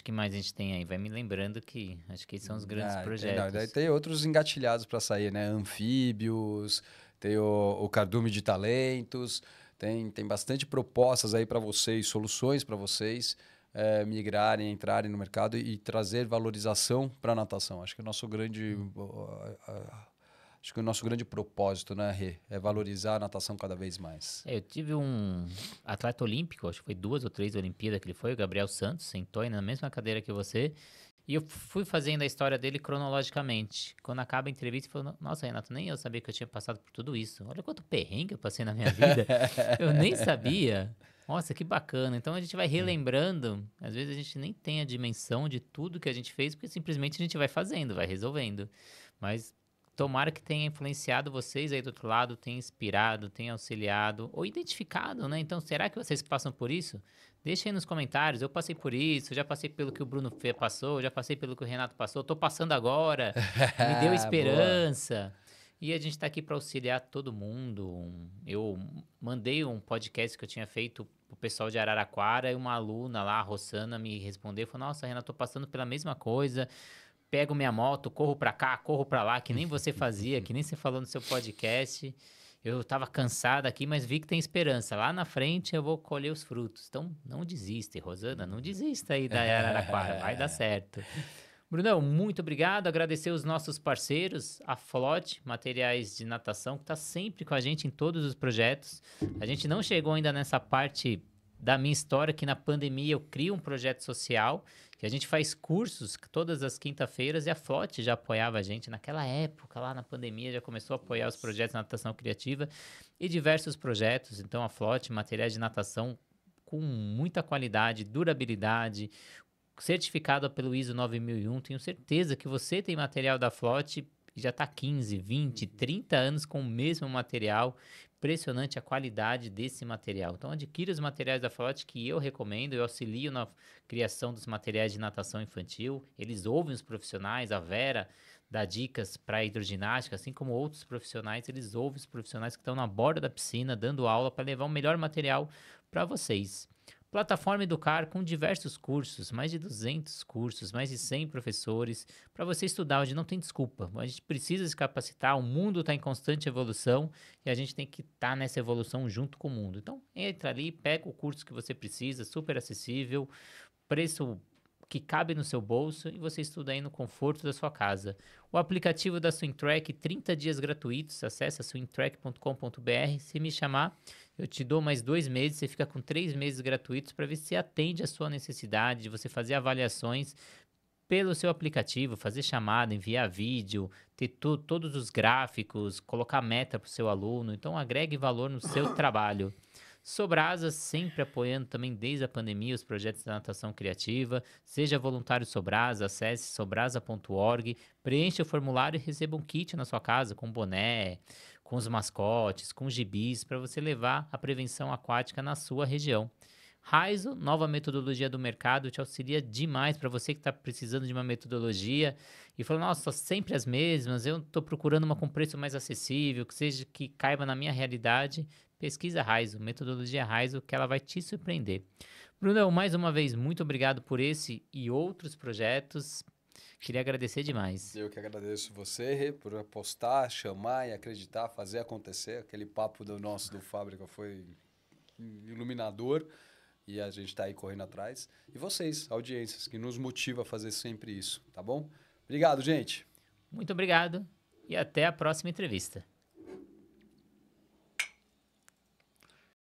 [SPEAKER 1] Que mais a gente tem aí? Vai me lembrando que acho que esses são os grandes projetos.
[SPEAKER 2] Tem outros engatilhados para sair, né? Anfíbios, tem o Cardume de Talentos, tem bastante propostas aí para vocês, soluções para vocês migrarem, entrarem no mercado e trazer valorização para a natação. Acho que o nosso grande... Acho que o nosso grande propósito, né, Rê, é valorizar a natação cada vez mais.
[SPEAKER 1] Eu tive um atleta olímpico, acho que foi 2 ou 3 Olimpíadas que ele foi, o Gabriel Santos, sentou aí na mesma cadeira que você, e eu fui fazendo a história dele cronologicamente. Quando acaba a entrevista, eu falo, nossa, Renato, nem eu sabia que eu tinha passado por tudo isso. Olha quanto perrengue eu passei na minha vida. Eu nem sabia. Nossa, que bacana. Então a gente vai relembrando. Às vezes a gente nem tem a dimensão de tudo que a gente fez, porque simplesmente a gente vai fazendo, vai resolvendo. Mas tomara que tenha influenciado vocês aí do outro lado, tenha inspirado, tenha auxiliado ou identificado, né? Então, será que vocês passam por isso? Deixa aí nos comentários. Eu passei por isso, já passei pelo que o Bruno Fê passou, já passei pelo que o Renato passou, tô passando agora. Me deu
[SPEAKER 2] Boa.
[SPEAKER 1] esperança. E a gente está aqui para auxiliar todo mundo. Eu mandei um podcast que eu tinha feito pro pessoal de Araraquara e uma aluna lá, a Rossana, me respondeu, falou: "Nossa, Renato, tô passando pela mesma coisa. Pego minha moto, corro para cá, corro para lá, que nem você fazia, que nem você falou no seu podcast. Eu tava cansada aqui, mas vi que tem esperança. Lá na frente eu vou colher os frutos. Então, não desiste, Rosana, não desista aí da Araraquara, vai dar certo." Brunão, muito obrigado. Agradecer os nossos parceiros, a Flote Materiais de Natação, que está sempre com a gente em todos os projetos. A gente não chegou ainda nessa parte da minha história, que na pandemia eu crio um projeto social, que a gente faz cursos todas as quinta-feiras e a Flote já apoiava a gente naquela época, lá na pandemia, já começou a apoiar os projetos de natação criativa e diversos projetos. Então, a Flote Materiais de Natação com muita qualidade, durabilidade, certificado pelo ISO 9001. Tenho certeza que você tem material da Flote e já está 15, 20, 30 anos com o mesmo material. Impressionante a qualidade desse material. Então, adquira os materiais da Flote que eu recomendo. Eu auxilio na criação dos materiais de natação infantil. Eles ouvem os profissionais. A Vera dá dicas para hidroginástica, assim como outros profissionais. Eles ouvem os profissionais que estão na borda da piscina, dando aula para levar o melhor material para vocês. Plataforma Educar com diversos cursos, mais de 200 cursos, mais de 100 professores, para você estudar, onde não tem desculpa. A gente precisa se capacitar, o mundo está em constante evolução e a gente tem que estar nessa evolução junto com o mundo. Então, entra ali, pega o curso que você precisa, super acessível, preço que cabe no seu bolso e você estuda aí no conforto da sua casa. O aplicativo da SwingTrack, 30 dias gratuitos, acessa swingtrack.com.br. Se me chamar, eu te dou mais 2 meses, você fica com 3 meses gratuitos para ver se atende a sua necessidade de você fazer avaliações pelo seu aplicativo, fazer chamada, enviar vídeo, ter todos os gráficos, colocar meta para o seu aluno. Então, agregue valor no seu trabalho. Sobrasa, sempre apoiando também desde a pandemia os projetos da natação criativa. Seja voluntário Sobrasa, acesse sobrasa.org, preencha o formulário e receba um kit na sua casa com boné, com os mascotes, com gibis, para você levar a prevenção aquática na sua região. Raizo, nova metodologia do mercado, te auxilia demais para você que está precisando de uma metodologia e falou: "Nossa, sempre as mesmas, eu estou procurando uma com preço mais acessível, que seja que caiba na minha realidade." Pesquisa Raizo, metodologia Raizo, que ela vai te surpreender. Brunão, mais uma vez, muito obrigado por esse e outros projetos. Queria agradecer demais.
[SPEAKER 2] Eu que agradeço você, Rê, por apostar, chamar e acreditar, fazer acontecer. Aquele papo do nosso do Fábrica foi iluminador e a gente está aí correndo atrás. E vocês, audiências, que nos motiva a fazer sempre isso, tá bom? Obrigado, gente.
[SPEAKER 1] Muito obrigado e até a próxima entrevista.